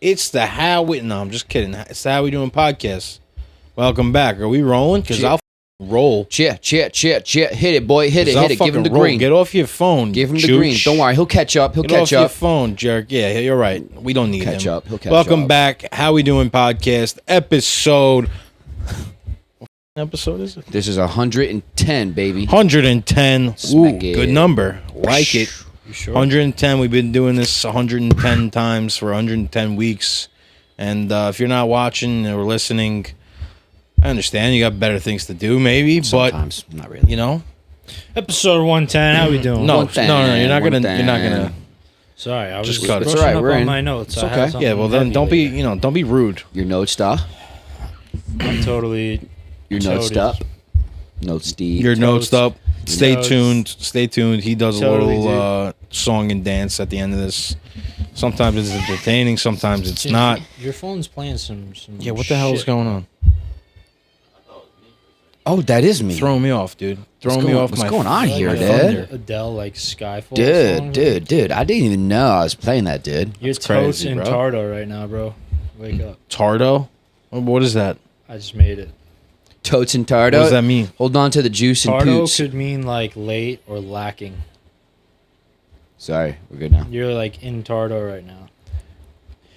It's the How We... No, I'm just kidding. It's the How We Doing podcast. Welcome back. Are we rolling? Because I'll roll. Cheer. Hit it, boy. Hit it. Give him the green. Get off your phone. Give him the green. Don't worry. He'll catch up. Get off your phone, jerk. Yeah, you're right. We don't need him. He'll catch up. Welcome back. How We Doing podcast episode... What episode is it? This is 110, baby. 110. Ooh, good number. Like it. You sure? 110. We've been doing this 110 times for 110 weeks. And if you're not watching or listening, I understand. You got better things to do, maybe. Sometimes. But, not really. you know. Episode 110. How we doing? No. You're not gonna. Sorry, I was just just cut it. brushing It's all right, up we're on in. my notes. It's I okay. had something Yeah, well then heavy don't be rude. Your notes, da? I'm totally. Your notes Totes. up? Notes, Steve. Your notes up. Stay Notes. tuned. Stay tuned. He does Totally a little song and dance at the end of this. Sometimes it's entertaining. Sometimes it's not. Your phone's playing some. Yeah, what the hell is shit. going on? Oh, that is me. Throwing me off, dude. Throwing me off. What's my going on Like here, my dude? Adele, like Skyfall. song. Dude. I didn't even know I was playing that, dude. You're That's Totes crazy, and bro. Tardo right now, bro. Wake up. Tardo? What is that? I just made it. Totes and Tardo. What does that mean? Hold on to the juice and Tardo poots. could mean like late or lacking. Sorry, we're good now. You're like in Tardo right now.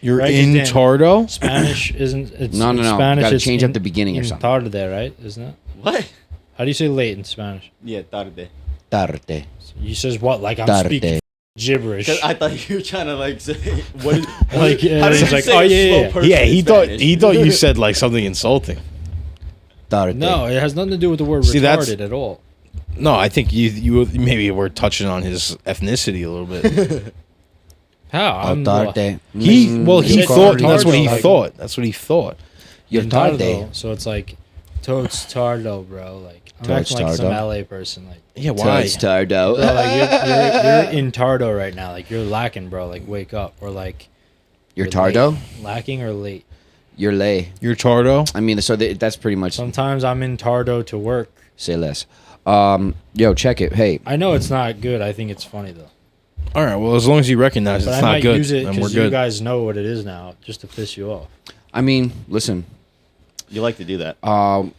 You're Right, in Dan. Tardo? Spanish isn't. It's No. Spanish, Gotta it's change in, up the beginning or in something. Tarde, right? Isn't it? What? How do you say late in Spanish? Yeah, tarde. Tarde. You says what? Like I'm Tarde. speaking gibberish. Because I thought you were trying to like say what is Like, how does it's you like, say oh, a yeah, slow yeah. person Yeah, in he Spanish? thought you said like something insulting. Tarde. No, it has nothing to do with the word See, that's- retarded at all. No, I think you maybe were touching on his ethnicity a little bit. How? Oh, tarde. He said thought that's what he Tardo. thought. That's what he thought. You're in tarde. Tardo, so it's like Totes Tardo, bro. Like I'm Totes acting like some Tardo. LA person. Like, Yeah, why? Totes Tardo. bro, like you're in Tardo right now. Like you're lacking, bro. Like wake up, or like You're late. Tardo? Lacking or late. You're lay. You're Tardo? I mean, so that's pretty much... Sometimes I'm in Tardo to work. Say less. Yo, check it. Hey, I know it's not good. I think it's funny though. All right, well, as long as you recognize But it's I not might good, use it then we're because you good. guys know what it is now, just to piss you off. I mean, listen. You like to do that.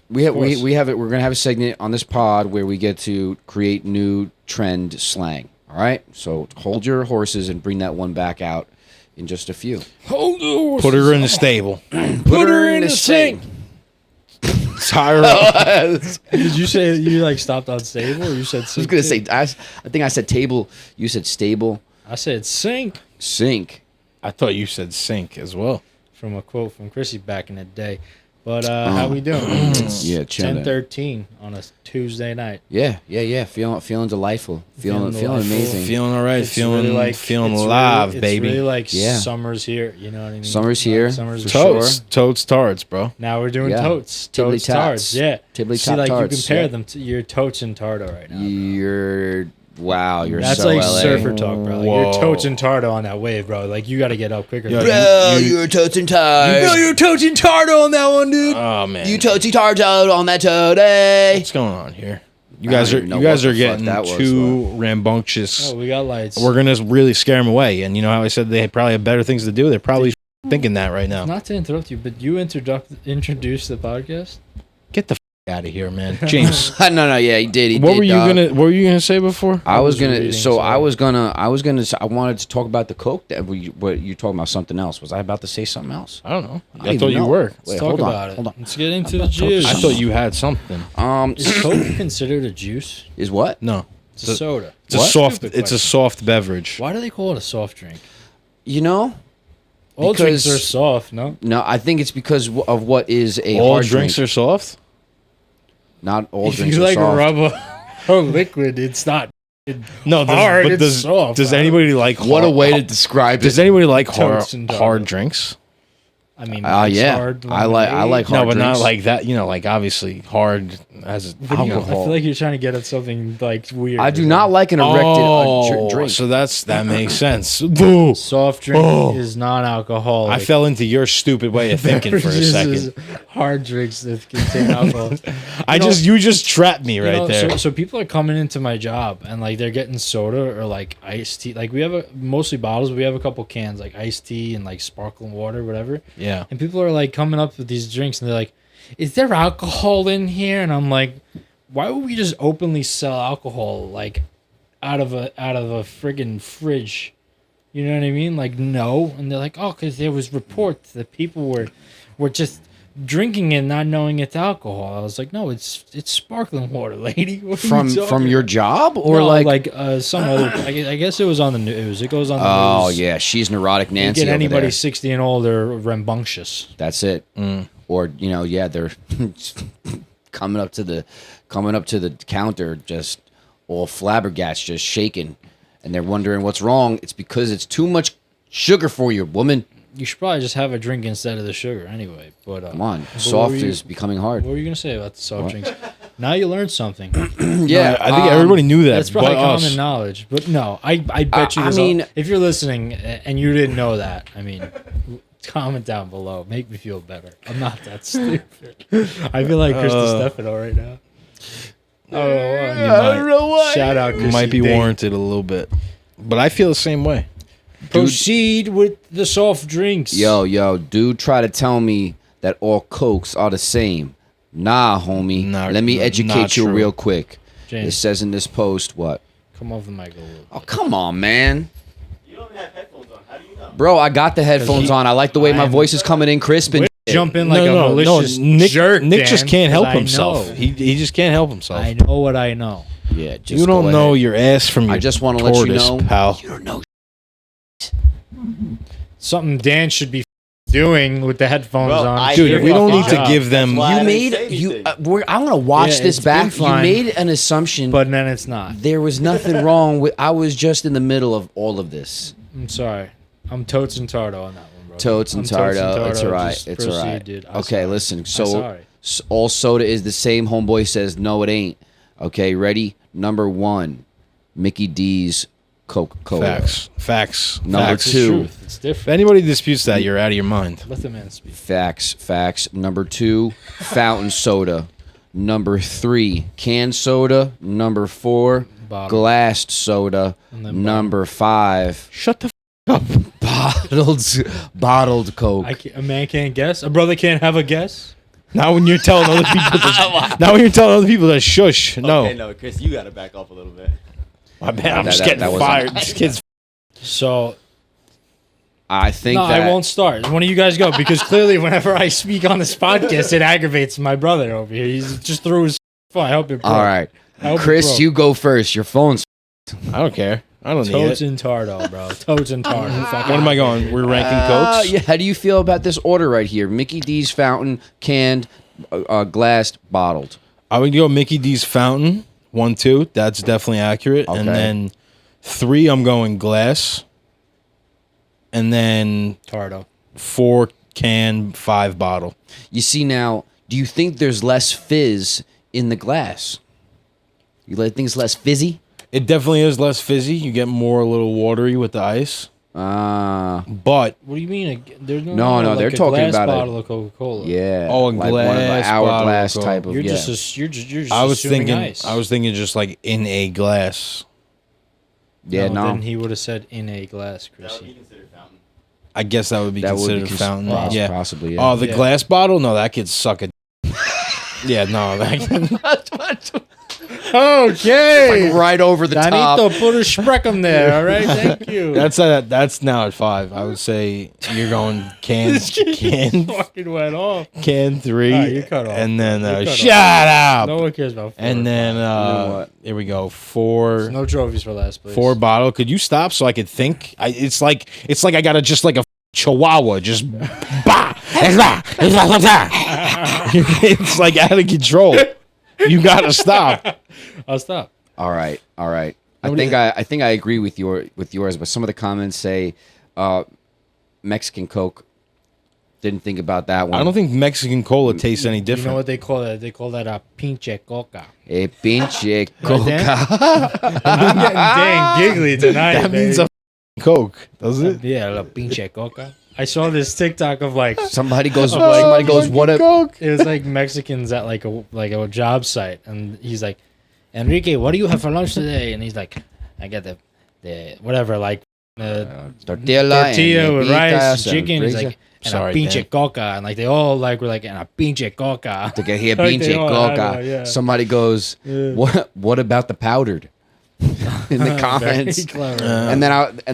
We have course. we have it. We're gonna have a segment on this pod where we get to create new trend slang. All right, so hold your horses and bring that one back out in just a few. Put her in the stable. Put her in the sink. Tie her up. Did you say you like stopped on stable, or you said? I was gonna say. I think I said table. You said stable. I said sink Sink. I thought you said sink as well. from a quote from Chrissy back in the day. But how we doing? It's Yeah, chilling. 10:13 on a Tuesday night. Yeah. Feeling delightful. Feeling delightful. amazing. Feeling all right. It's Feeling really like feeling it's alive, really, baby. It's really like Yeah. summer's here. You know what I mean? Summer's Like, here, Summer's for here. Totes, Totes, Tards, bro. Now we're doing Yeah. totes. Tibbly Totes tots. tards. Yeah. Tibbly See, top like tards, you compare yeah. them to your totes and Tardo right now. Bro. You're That's so like LA. surfer talk, bro. Like Whoa. you're totes and Tardo on that wave, bro. Like you got to get up quicker. Yo, Bro, You- you're totes and tards. you're totes and Tardo on that one, dude. Oh man, You totes and tards on that toady. what's going on here? You I guys don't are even know you guys what are the fuck getting that was, too rambunctious. Oh, we got lights. We're gonna really scare them away, and you know how I said they probably have better things to do. They're probably thinking that right now. Not to interrupt you, but you introduced the podcast. Get the out of here, man, James. No, yeah, he did. What were you gonna say before? I was was gonna. reading, So I sorry. was gonna. I wanted to talk about the coke. That what you talking about something else? Was I about to say something else? I don't know. I I, don't thought even you know. were. Let's Wait, talk hold on, about it. hold on. Let's get into the about talking juice. I thought you had something. Is Coke considered a juice? Is what? No, It's a soda. it's What? a soft. Stupid It's a question. soft beverage. Why do they call it a soft drink? You know? All drinks Because- are soft, no? No, I think it's because of what is a All hard drinks drink. are soft. Not all If drinks you are like soft. rub a liquid, it's not. No, Hard, but it's does soft. does anybody like What a hard, way to describe Does it. anybody like hard, Totes and hard Tardo. drinks? I mean, Yeah. hard I like No, hard but not drinks. like that. You know, like obviously hard as I alcohol. feel like you're trying to get at something like weird. I do not like an erected drink. So that makes sense. Soft drink is non-alcoholic. I fell into your stupid way of thinking for a Beverages is second. hard drinks that contain alcohol. You just trapped me right You know, there. So people are coming into my job and like they're getting soda or like iced tea. Like we have mostly bottles. But we have a couple cans like iced tea and like sparkling water, whatever. Yeah. And people are like coming up with these drinks and they're like, "Is there alcohol in here?" And I'm like, "Why would we just openly sell alcohol like out of a friggin' fridge?" You know what I mean? Like no. And they're like, "Oh, because there was reports that people were just." Drinking it, not knowing it's alcohol. I was like, no, it's sparkling water, lady. What are you talking From your about?" job or No, like some other. I guess it was on the news. It goes on the oh news. yeah, she's neurotic You Nancy. get over anybody there. 60 and older rambunctious. That's it. Or they're coming up to the counter just all flabbergasted, just shaking, and they're wondering what's wrong. It's because it's too much sugar for you, woman. You should probably just have a drink instead of the sugar anyway. But Come on, but soft what were you- is becoming hard. What were you gonna say about the soft drinks? Now you learned something. Yeah, I think everybody knew that. That's probably but common us. knowledge. But no, I bet you. I There's mean- if you're listening and you didn't know that, I mean, comment down below. Make me feel better. I'm not that stupid. I feel like Chris Stefano right now. I don't know why. Shout out, Chrissy Might be Ding. warranted a little bit, but I feel the same way. Proceed with the soft drinks. Yo, dude, try to tell me that all cokes are the same. Nah, homie. Let me educate not you true. real quick. James. It says in this post what? Come off the mic a little. Oh, come on, man. You don't have headphones on. How do you know? Bro, I got the headphones on. I like the way my voice is coming in crisp and Jump in like a malicious Nick, jerk. Nick just Dan, can't help 'cause I himself. know. He just can't help himself. I know what I know. yeah, just You don't go know ahead. your ass from your I just want to let you tortoise, know, pal. you don't know. Something Dan should be doing with the headphones Well, on. I Dude, hear we don't fucking need to job. give them. That's why I You didn't made say you. anything. I'm gonna watch Yeah, this it's been back. You fine. made an assumption, But then it's not. there was nothing wrong with. I was just in the middle of all of this. I'm sorry. I'm Totes and Tardo on that one, bro. Totes and I'm Tardo. It's all right. Just It's all proceed, right. dude. I'm Okay, sorry. listen. I'm So sorry. all soda is the same. Homeboy says no, it ain't. Okay, ready? Number 1, Mickey D's Coca-Cola. Facts. Number Facts. It's two. the truth. It's If different. anybody disputes that, you're out of your mind. Let the man speak. Facts. Number 2, fountain soda. Number 3, canned soda. Number 4, Bottle. glassed soda. And then Number 5, Shut the up. bottled Coke. A man can't guess. A brother can't have a guess. Now when you're telling other people to shush. No. Okay, no, Chris, you got to back off a little bit. My bad. I'm That- just that- getting that wasn't- fired. This kid's So I think no, that I won't start. One of you guys go because clearly, whenever I speak on this podcast, it aggravates my brother over here. He's just threw his phone. I hope it broke. All right, I hope it Chris, broke. you go first. Your phone's I don't care. I don't need Totes it. and Tardo, bro. Totes and Tardo. Fuck What am I going? We're ranking cokes. Yeah, how do you feel about this order right here? Mickey D's fountain, canned, glassed, bottled. I would go Mickey D's Fountain 1, 2. That's definitely accurate. And Okay. then 3, I'm going glass. And then Tardo. 4 can, 5 bottle. You see now, do you think there's less fizz in the glass? You like things less fizzy? It definitely is less fizzy. You get more a little watery with the ice. But What do you mean? There's No, like they're a talking glass about bottle of Coca-Cola. yeah. Oh, a like one of the glass hourglass bottle of type of You're yeah. you're just I was assuming thinking ice. just like in a glass. yeah, no. Then he would have said in a glass, That would be Chrissy. considered fountain. I guess that would be That would be considered fountain. yeah. Yeah. Possibly, yeah. Oh, the Yeah. glass bottle? No, that could suck a. Yeah, no. Okay. right over the top. Danito, put a spreckum there. All right, thank you. That's now at 5. I would say you're going can fucking went off. 3, All right, you're cut off. and then You're cut off. shut up. No one cares about. Four. And then know what? here we go. 4 no trophies for last place. 4 bottle. Could you stop so I could think? It's like I gotta just like a chihuahua just bah. It's like out of control. You gotta stop. I'll stop. All right. I Nobody- think I agree with yours, but some of the comments say Mexican Coke. Didn't think about that one. I don't think Mexican cola tastes any You know different. what they call it? They call that a pinche coca. A pinche Dan? coca. I'm getting dang giggly tonight. That means a Coke, does it? Yeah, la pinche coca. I saw this TikTok of like Somebody goes. like, What a Coke? it was like Mexicans at like a job site, and he's like, Enrique, what do you have for lunch today? And he's like, I got the whatever like tortilla with rice, chicken. He's like, and Sorry, a pinche Dan. coca, and like they all like were like, and a pinche coca. to get here Like, they pinche all had coca. one, yeah. Somebody goes, Yeah. what about the powdered? In the comments. Very clever. And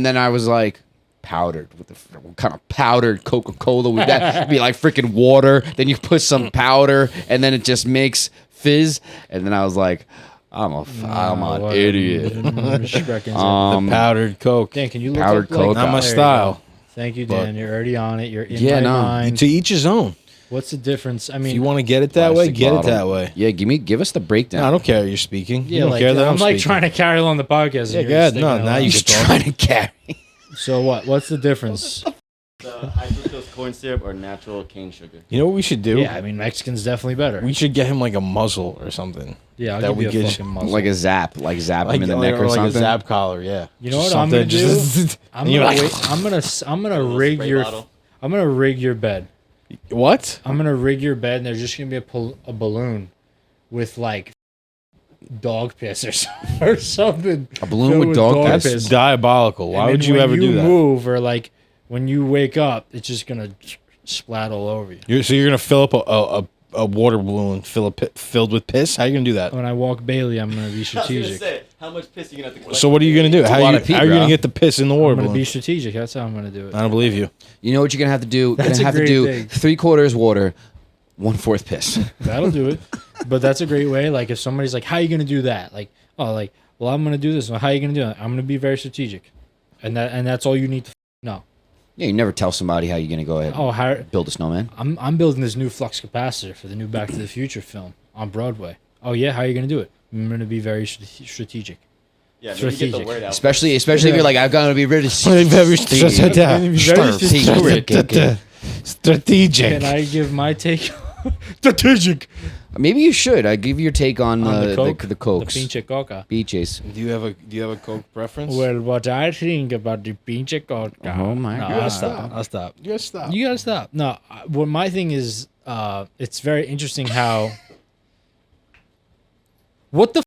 then I was like, powdered? What kind of powdered Coca-Cola would that? It'd be like freaking water. Then you put some powder, and then it just makes fizz. And then I was like, I'm an idiot. The Powdered Coke. Dan, can you look Powdered up, like, coke. Not my there you style. go. Thank you, Dan. You're already on it. You're in Yeah, my no. mind. To each his own. What's the difference? I If mean, you want to get it that way, Plastic get bottle. it that way. Yeah, give us the breakdown. No, I don't care. You're speaking. yeah, you don't like care that I'm like speaking. trying to carry along the podcast. Yeah, and go you're ahead. just No, sticking now around. you He's can talk. trying to carry. So what? What's the difference? The high fructose corn syrup or natural cane sugar. You know what we should do? Yeah, I mean Mexican's definitely better. We should get him like a muzzle or something. Yeah, I'll that give we you a could- fucking muzzle. Like a zap him in the neck or like something. a zap collar. Yeah. You know Just what I'm gonna something, do? just- I'm and you're gonna like, I'm gonna little rig spray your bottle. I'm gonna rig your bed. What? I'm gonna rig your bed, and there's just gonna be a balloon with like dog piss or something. A balloon filled with dog That's piss? piss. diabolical. And Why then would you when ever do that? Move or like when you wake up, it's just gonna splat all over you. So you're gonna fill up a water balloon filled with piss? How are you gonna do that? When I walk Bailey, I'm gonna be I was strategic. gonna say, how much piss are you gonna have to collect? So what are you gonna do? a How lot are of pee, you bro. gonna get the piss in the water I'm gonna balloon? be strategic. That's how I'm gonna do it. I don't believe you. You know what you're gonna have to do? You're That's gonna a have to great do thing. 3/4 water, 1/4 piss. That'll do it. But that's a great way. Like if somebody's like, "How are you gonna do that?" Like, oh, like, well, I'm gonna do this. Well, how are you gonna do it? I'm gonna be very strategic, and that's all you need to know. Yeah, you never tell somebody how you're gonna go ahead Oh, how and build a snowman. I'm building this new flux capacitor for the new Back to the Future film on Broadway. Oh yeah, how are you gonna do it? I'm gonna be very strategic. Yeah, maybe get the strategic. word out. Especially if you're like, I'm gonna be really Very strategic. strategic. Can I give my take? Strategic. Maybe you should. I give you your take on, On the Coke? the cokes, The pinche coca. beaches. Do you have a Coke preference? Well, what I think about the pinche coca. Oh my No, God. I'll stop. I'll stop. Just stop. You gotta stop. No, what my thing is, it's very interesting how. What the?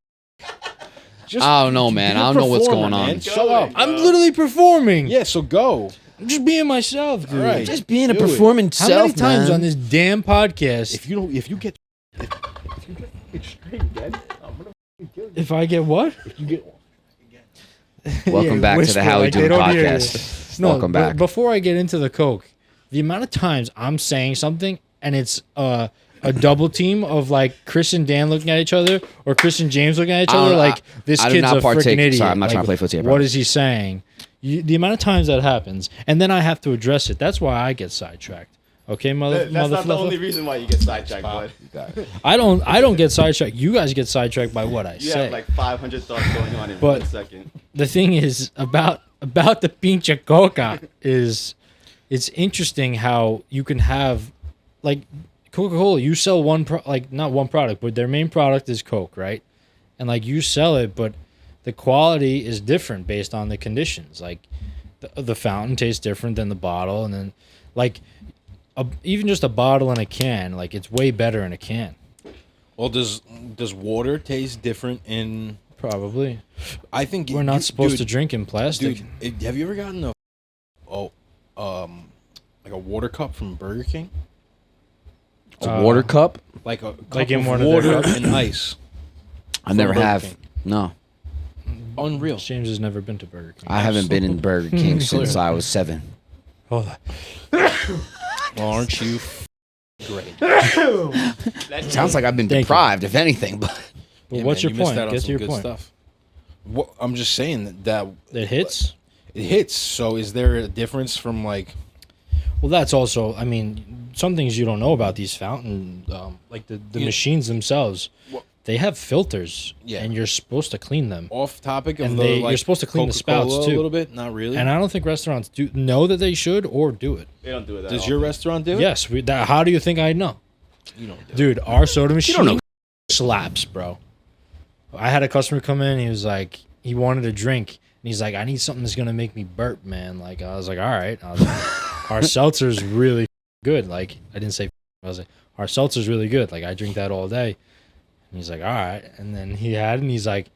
I don't know, man. I don't know what's going on. Shut up. I'm literally performing. Yeah, so go. I'm just being myself, dude. All right. Just being a Do it. performing How self, many times man. on this damn podcast? If you get straight again, I'm gonna kill you. If I get what? If you get Welcome Yeah, back to whisper the How We like they Doing don't hear podcast. No, Welcome back. Before I get into the coke, the amount of times I'm saying something and it's a double team of like Chris and Dan looking at each other or Chris and James looking at each I other don't- like this I do kid's not a freaking partake- idiot. sorry, I'm not Like, trying to play footsie, I What promise. is he saying? The amount of times that happens, and then I have to address it. That's why I get sidetracked. Okay, That's not the only motherfucker. reason why you get sidetracked, bud. I don't get sidetracked. You guys get sidetracked by what I You say. have like 500 thoughts going on in But- 1 second. The thing is about the pinche coca is it's interesting how you can have like Coca-Cola, you sell not one product, but their main product is Coke, right? And like you sell it, but the quality is different based on the conditions. Like the fountain tastes different than the bottle, and then like even just a bottle and a can, like it's way better in a can. Well, does water taste different in? Probably. I think We're not supposed to dude, drink in plastic. Have you ever gotten like a water cup from Burger King? A water cup? Like a cup Like in of one of their water cups? and ice. I never Burger have. King. No, Unreal. James has never been to Burger King. I haven't been in Burger King since I was 7. Hold on. Well, aren't you great? Sounds like I've been Thank you. deprived, if anything. But But Yeah, what's man, your you missed point? out on Get some to your good point. Stuff. What, I'm just saying that It hits. it hits. So is there a difference from like? Well, that's also. I mean, some things you don't know about these fountain, like the Yeah. machines themselves. What? they have filters, Yeah. and you're supposed to clean them. Off topic of And the you're supposed to clean the Coca-Cola spouts, too. a little bit. Not really. And I don't think restaurants do know that they should or do it. They don't do it that Does your restaurant do it? Yes, how do you think I know? You don't do it. Dude, our soda machine don't know. slaps, bro. I had a customer come in. He was like, he wanted a drink, and he's like, I need something that's gonna make me burp, man. Like, I was like, all right. I was like, our seltzer's really good. Like, I didn't say. I was like, our seltzer's really good. Like, I drink that all day. And he's like, all right. And then he had it, and he's like,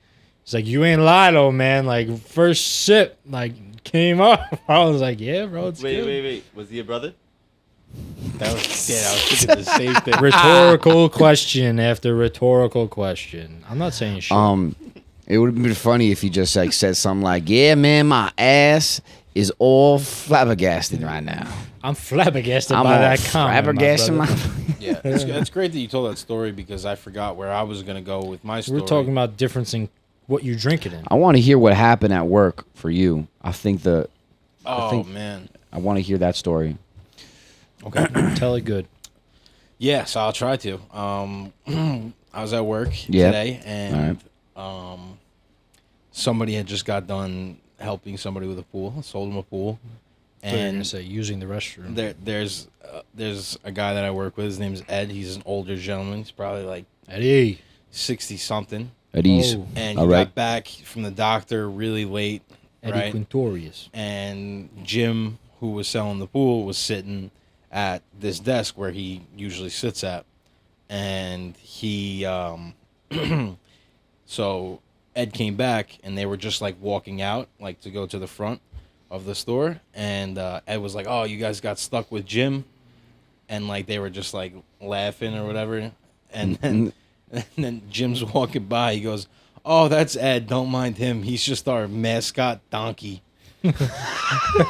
you ain't lie though, man. Like, first sip, like, came up. I was like, yeah, bro, it's good. Wait. Was he a brother? I was thinking the same thing. Rhetorical question after rhetorical question. I'm not saying shit. It would have been funny if he just like said something like, "Yeah, man, my ass is all flabbergasted right now. I'm flabbergasted I'm by all that comment. flabbergasted, My my." brother. Yeah, it's great that you told that story because I forgot where I was gonna go with my story. We're talking about difference in what you drink it in. I want to hear what happened at work for you. I think Man. I want to hear that story. Okay. Tell it good. Yes, I'll try to. I was at work Yep. today, and somebody had just got done helping somebody with a pool. Sold him a pool, So you're gonna and say using the restroom. there's a guy that I work with. His name's Ed. He's an older gentleman. He's probably like Eddie. 60 something, At ease. Oh. and he All right. got back from the doctor really late. Eddie Right. Quintorius. And Jim, who was selling the pool, was sitting at this desk where he usually sits at, and he so Ed came back, and they were just like walking out like to go to the front of the store, and Ed was like, "Oh, you guys got stuck with Jim," and like they were just like laughing or whatever, and then Jim's walking by, he goes, "Oh, that's Ed, don't mind him, he's just our mascot donkey."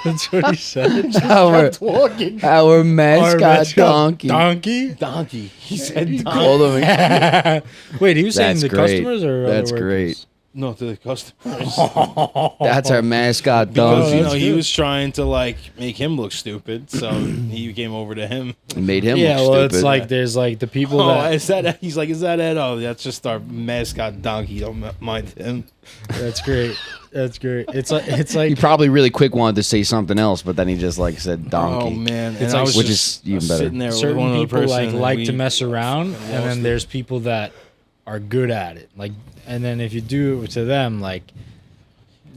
That's what he said. Our Walking. our mascot donkey. Donkey. He said donkey. Called him. Wait, he was saying That's the great. customers or That's other great. workers? No, to the customers. That's our mascot Because, donkey. you know, that's he good. was trying to, like, make him look stupid, so he came over to him. It made him Yeah, look well, stupid. it's like there's like the people Oh, that. is that, he's like, is that Ed? Oh, that's just our mascot donkey. Don't mind him. That's great. That's great. It's he like probably really quick wanted to say something else, but then he just like said donkey. Oh, man. It's And like- I was Which just, is even I was better. sitting there with certain one other people person, and like we- to mess around, fucking and lost then it. there's people that are good at it. Like, and then if you do it to them, like,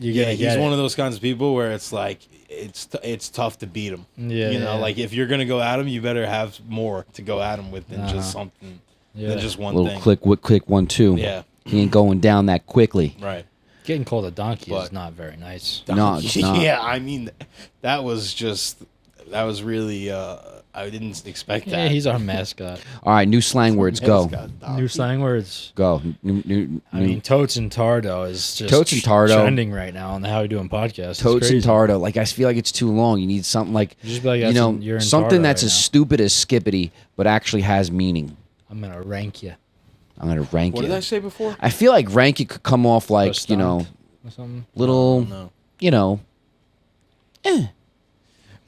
you're Yeah, gonna he's get one it. of those kinds of people where it's like, it's tough to beat him. Yeah, You know, yeah. like, if you're going to go at him, you better have more to go at him with than Uh-huh. just something, Yeah. than just one Little thing. click 1, 2. Yeah, He ain't going down that quickly. right. Getting called a donkey is But- not very nice. No, it's not. Yeah, I mean, that was really, I didn't expect Yeah, that. he's our mascot. All right, new slang words. Go. Mascot donkey. New slang words. Go. New, I mean, Totes and Tardo is just Totes and Tardo. trending right now on the How We Doing podcast. It's Totes and crazy. Tardo. Like, I feel like it's too long. You need something like, Just be like, you that's know, you're in something Tardo that's right as now. stupid as skippity, but actually has meaning. I'm gonna rank you I'm going to rank What you. did I say before? I feel like rank you could come off like, you know, or something. little, No. you know,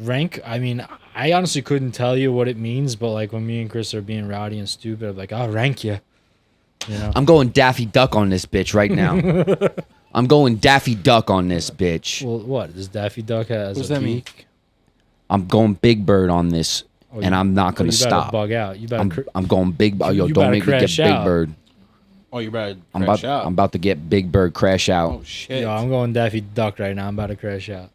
Rank. I mean, I honestly couldn't tell you what it means, but like when me and Chris are being rowdy and stupid, I'm like, I'll rank you. You know. I'm going Daffy Duck on this bitch right now. I'm going Daffy Duck on this bitch. Well, what does Daffy Duck has What does a that mean? peak? I'm going Big Bird on this, Oh, and I'm not going to you better stop. bug out. You better. I'm going Big Bird. Yo, You don't better make me get crash Big out. Bird. Oh, you're about to I'm crash about, out. I'm about to get Big Bird crash out. Oh shit! Yo, I'm going Daffy Duck right now. I'm about to crash out.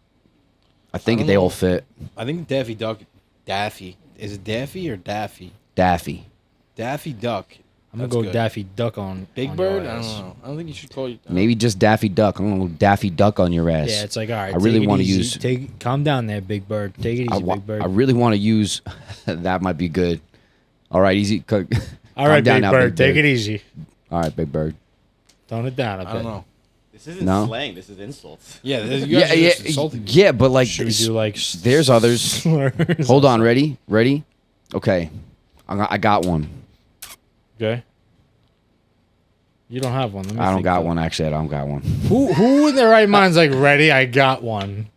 I think I don't they know. all fit. I think Daffy. Is it Daffy or Daffy? Daffy. Daffy Duck. I'm gonna That's go good. Daffy Duck on Big on Bird? your I don't ass. know. I don't think you should call you. Maybe just Daffy Duck. I'm going to go Daffy Duck on your ass. Yeah, it's like all right. I really want wanna to use- Calm down there, Big Bird. Take it easy, Big Bird. I really want to use. That might be good. All right, easy. all calm right, down Big now, Bird. Big Take Bird. it easy. All right, Big Bird. Tone it down a bit. I don't know. This isn't No? slang. This is insults. Yeah, you guys Yeah, are yeah, just insulting me. yeah, but like, Should we do like? there's others. slurs? Hold on, ready? Okay, I got one. Okay. You don't have one. Let me I don't think got of- one. Actually, I don't got one. Who in their right mind's like ready? I got one.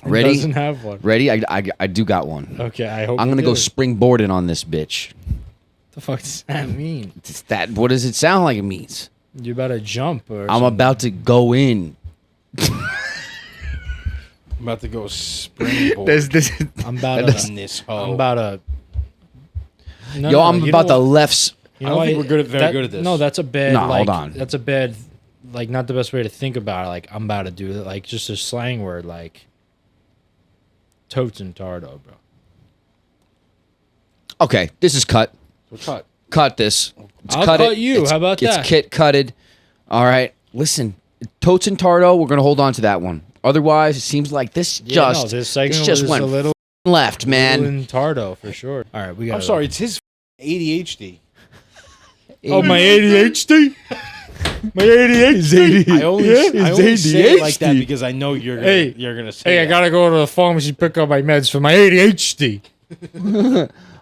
And Ready? Doesn't have one. Ready? I do got one. Okay, I hope. I'm you gonna go do. springboarding on this bitch. The The fuck does that mean? It's that. What does it sound like it means? You about to jump or I'm something. about to go in. I'm about to go springboard I'm about in to. this hole. I'm about to. No, Yo, no, I'm you about know to what? left. You I know don't think what? we're very good at this. No, that's a bad. No, like, hold on. That's a bad. Like, not the best way to think about it. Like, I'm about to do it. Like, just a slang word. Like, totes and tardo, bro. Okay, this is cut. We're cut. Cut this. It's I'll cut cut it. you. It's, How about that? It's kit cutted. All right. Listen, Totes and Tardo, we're gonna hold on to that one. Otherwise, it seems like this Yeah, just no, this segment just was went a little left, man. in tardo for sure. All right, we got. I'm sorry, it's his ADHD. Oh, my ADHD. My ADHD. I only say it like that because I know you're gonna, Hey. you're gonna say Hey, I that. gotta go to the pharmacy to pick up my meds for my ADHD.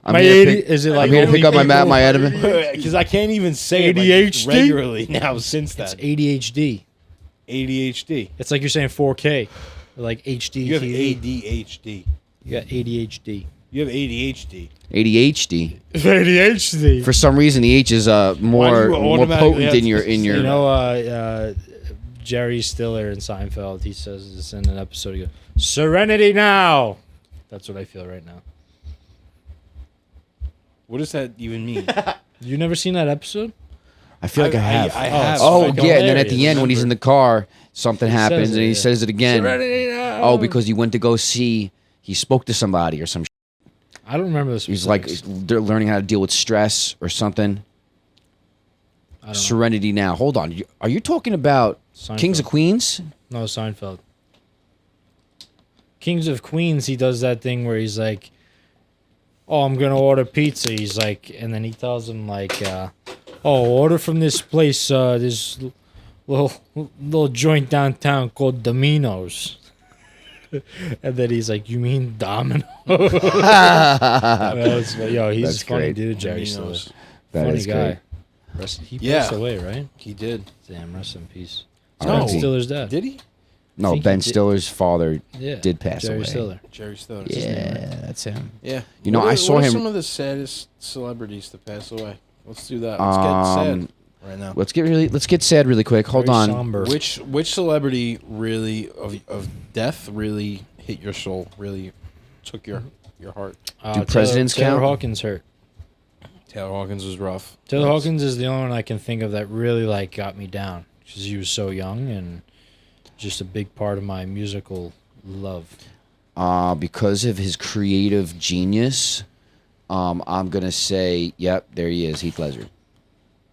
I'm My here to AD pick- is it I'm like here to only pick up my people- my edamame. Because I can't even say it ADHD? like regularly now since It's that. ADHD. ADHD. It's like you're saying 4K, or like HD. You have TV. ADHD. You got ADHD. You have ADHD. ADHD. ADHD. For some reason, the H is Why more do you more automatically potent have in to your say- in your. You know, Jerry Stiller in Seinfeld, he says this in an episode. He goes, "Serenity now." That's what I feel right now. What does that even mean? You never seen that episode? I feel like I have. I have. Oh fucking yeah, and then at the hilarious. end when he's in the car, something happens says and it, he yeah. says it again. Serenity now. Oh, because he went to go see. He spoke to somebody or some. I don't remember this. He's like they're learning how to deal with stress or something. I don't know. Serenity now. Hold on. Are you talking about Kings of Seinfeld. Queens? No, Seinfeld. Kings of Queens, he does that thing where he's like, "Oh, I'm gonna order pizza." He's like, and then he tells him like, "Oh, order from this place. This little joint downtown called Domino's." And then he's like, "You mean Domino?" Yo, he's That's a funny great. dude, Jerry Stiller. Domino's. That Funny is guy. great. He Yeah. passed away, right? He did. Damn, rest in peace. No. Ben Stiller's dead. Did he? No, think Ben he did- Stiller's father Yeah, did pass Jerry away. Stiller. Jerry Stiller. Yeah, that's him. Yeah. You know, I saw what are him- some of the saddest celebrities to pass away? Let's do that. Let's get sad right now. Let's get sad really quick. Hold Very on. somber. Which celebrity really of death really hit your soul? Really took your heart? Do presidents Taylor count? Hawkins hurt. Taylor Hawkins was rough. Taylor Hawkins is the only one I can think of that really like got me down because he was so young and just a big part of my musical love. Because of his creative genius, I'm gonna say, yep, there he is, Heath Ledger.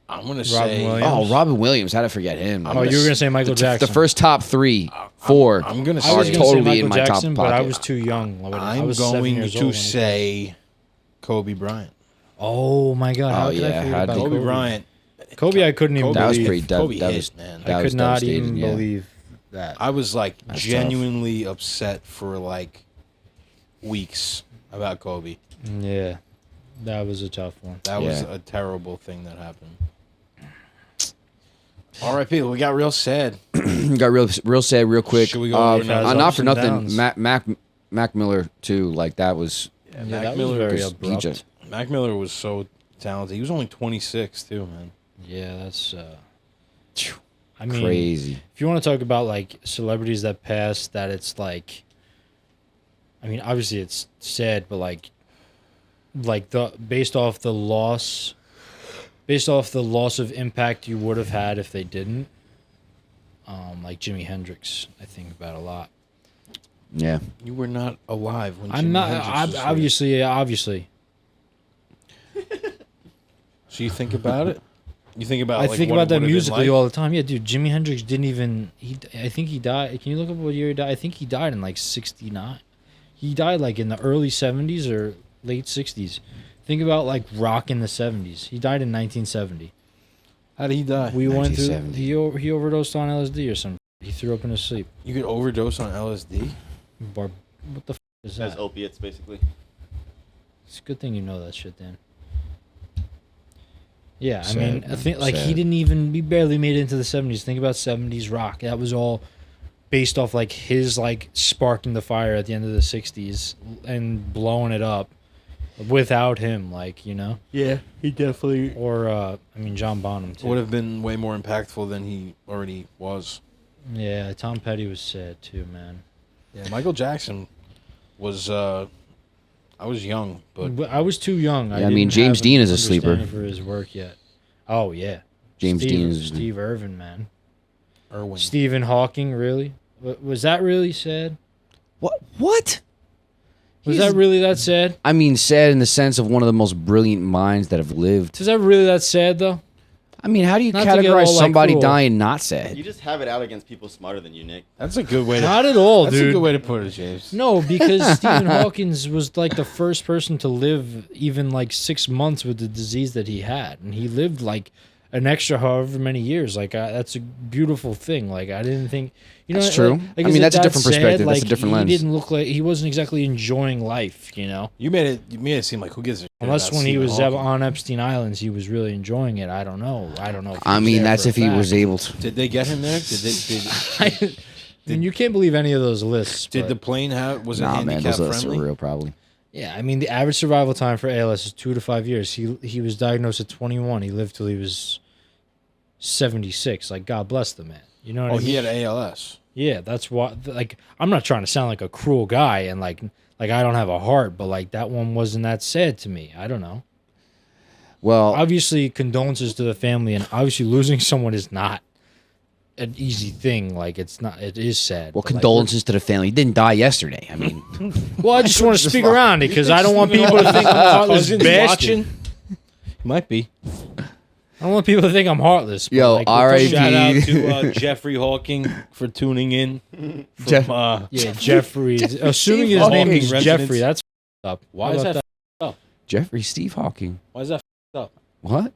I'm gonna Robin say. Williams. Oh, Robin Williams. How to forget him? Oh, you were gonna say Michael Jackson. The first top three, four. I'm gonna I say. was are gonna totally say Michael in my Jackson, top but I pocket. was too young. When I I'm was 7 going years to old when say Kobe Bryant. Oh my God! How Oh, could yeah, I forget how'd about they- Kobe Kobe Bryant. Kobe, I couldn't even Kobe That was believe. pretty. Kobe That hit, was man. that I was could not devastating, even yeah. believe that. I was like That's genuinely upset for like weeks about Kobe. Yeah, that was a tough one. That was Yeah. a terrible thing that happened. All right, people, we got real sad. Got real sad, real quick. Should we go over now? Not Ups for and nothing. downs. Mac Miller too. Like that was. Yeah, Mac that was Miller very was- he abrupt. just- Mac Miller was so talented. He was only 26 too, man. Yeah, that's. I mean, Crazy. if you want to talk about like celebrities that passed, that it's like. I mean, obviously it's sad, but like the based off the loss of impact you would have had if they didn't. Like Jimi Hendrix, I think about a lot. Yeah. You were not alive when I'm Jimi not Hendrix was here. obviously. So you think about it? You think about I like, think what about it that would've been musically like? all the time. Yeah, dude, Jimi Hendrix didn't even. I think he died. Can you look up what year he died? I think he died in like '69. He died like in the early '70s or late '60s. Think about like rock in the '70s. He died in 1970. How did he die? We went through. 1970. He overdosed on LSD or something. He threw up in his sleep. You could overdose on LSD. What the is As that? opiates, basically. It's a good thing you know that shit, Dan. Yeah, I Sad, mean, I man, think like he sad. didn't even. He barely made it into the '70s. Think about '70s rock. That was all based off like his like sparking the fire at the end of the '60s and blowing it up. without him, like, you know. Yeah, he definitely Or John Bonham too. would have been way more impactful than he already was. Yeah, Tom Petty was sad too, man. Yeah, Michael Jackson was. I was young, but I was too young. Yeah, I mean, didn't James have Dean an is a sleeper. understanding for his work yet. Oh yeah, James Dean is Steve Irwin, man. Irwin. Stephen Hawking, really? Was that really sad? What? What? Was that really that sad? I mean, sad in the sense of one of the most brilliant minds that have lived. Is that really that sad though? I mean, how do you Not to get categorize all, like, somebody cruel. dying not sad? You just have it out against people smarter than you, Nick. That's a good way to. Not at all, That's dude. a good way to put it, James. No, because Stephen Hawkins was like the first person to live even like 6 months with the disease that he had, and he lived like an extra however many years. Like that's a beautiful thing. Like I didn't think, you know, That's true. I mean, is it that's a that different sad? perspective. That's a Like, different lens. He didn't look like he wasn't exactly enjoying life, you know. You made it seem like who gives a shit Unless about when he Stephen was Hawking. on Epstein Islands, he was really enjoying it. I don't know. If he I was mean, there that's for a if he fact. was able to. Did they get him there? Did I mean, you can't believe any of those lists. did but- the plane have was it Nah, man, handicap those lists are friendly? real, probably. Yeah, I mean, the average survival time for ALS is 2 to 5 years. He was diagnosed at 21. He lived till he was 76. Like, God bless the man. You know what I Oh, mean? he had ALS. Yeah, that's why. Like, I'm not trying to sound like a cruel guy and like I don't have a heart, but like that one wasn't that sad to me. I don't know. Well, Obviously, condolences to the family, and obviously losing someone is not an easy thing. Like, it's not. It is sad. well, but, like, condolences to the family. He didn't die yesterday. I mean, well, I just want to speak around it because I don't want people to think I'm a heartless Cousins bastard. watching? Might be. I don't want people to think I'm heartless. but, Yo, like, R.I.P. Shout out to Jeffrey Hawking for tuning in. From, Jeff- yeah, Jeffrey. Assuming his Hawking name is residence. Jeffrey, that's f***ed up. Why How is about that? Jeffrey Steve Hawking. Why is that up? What?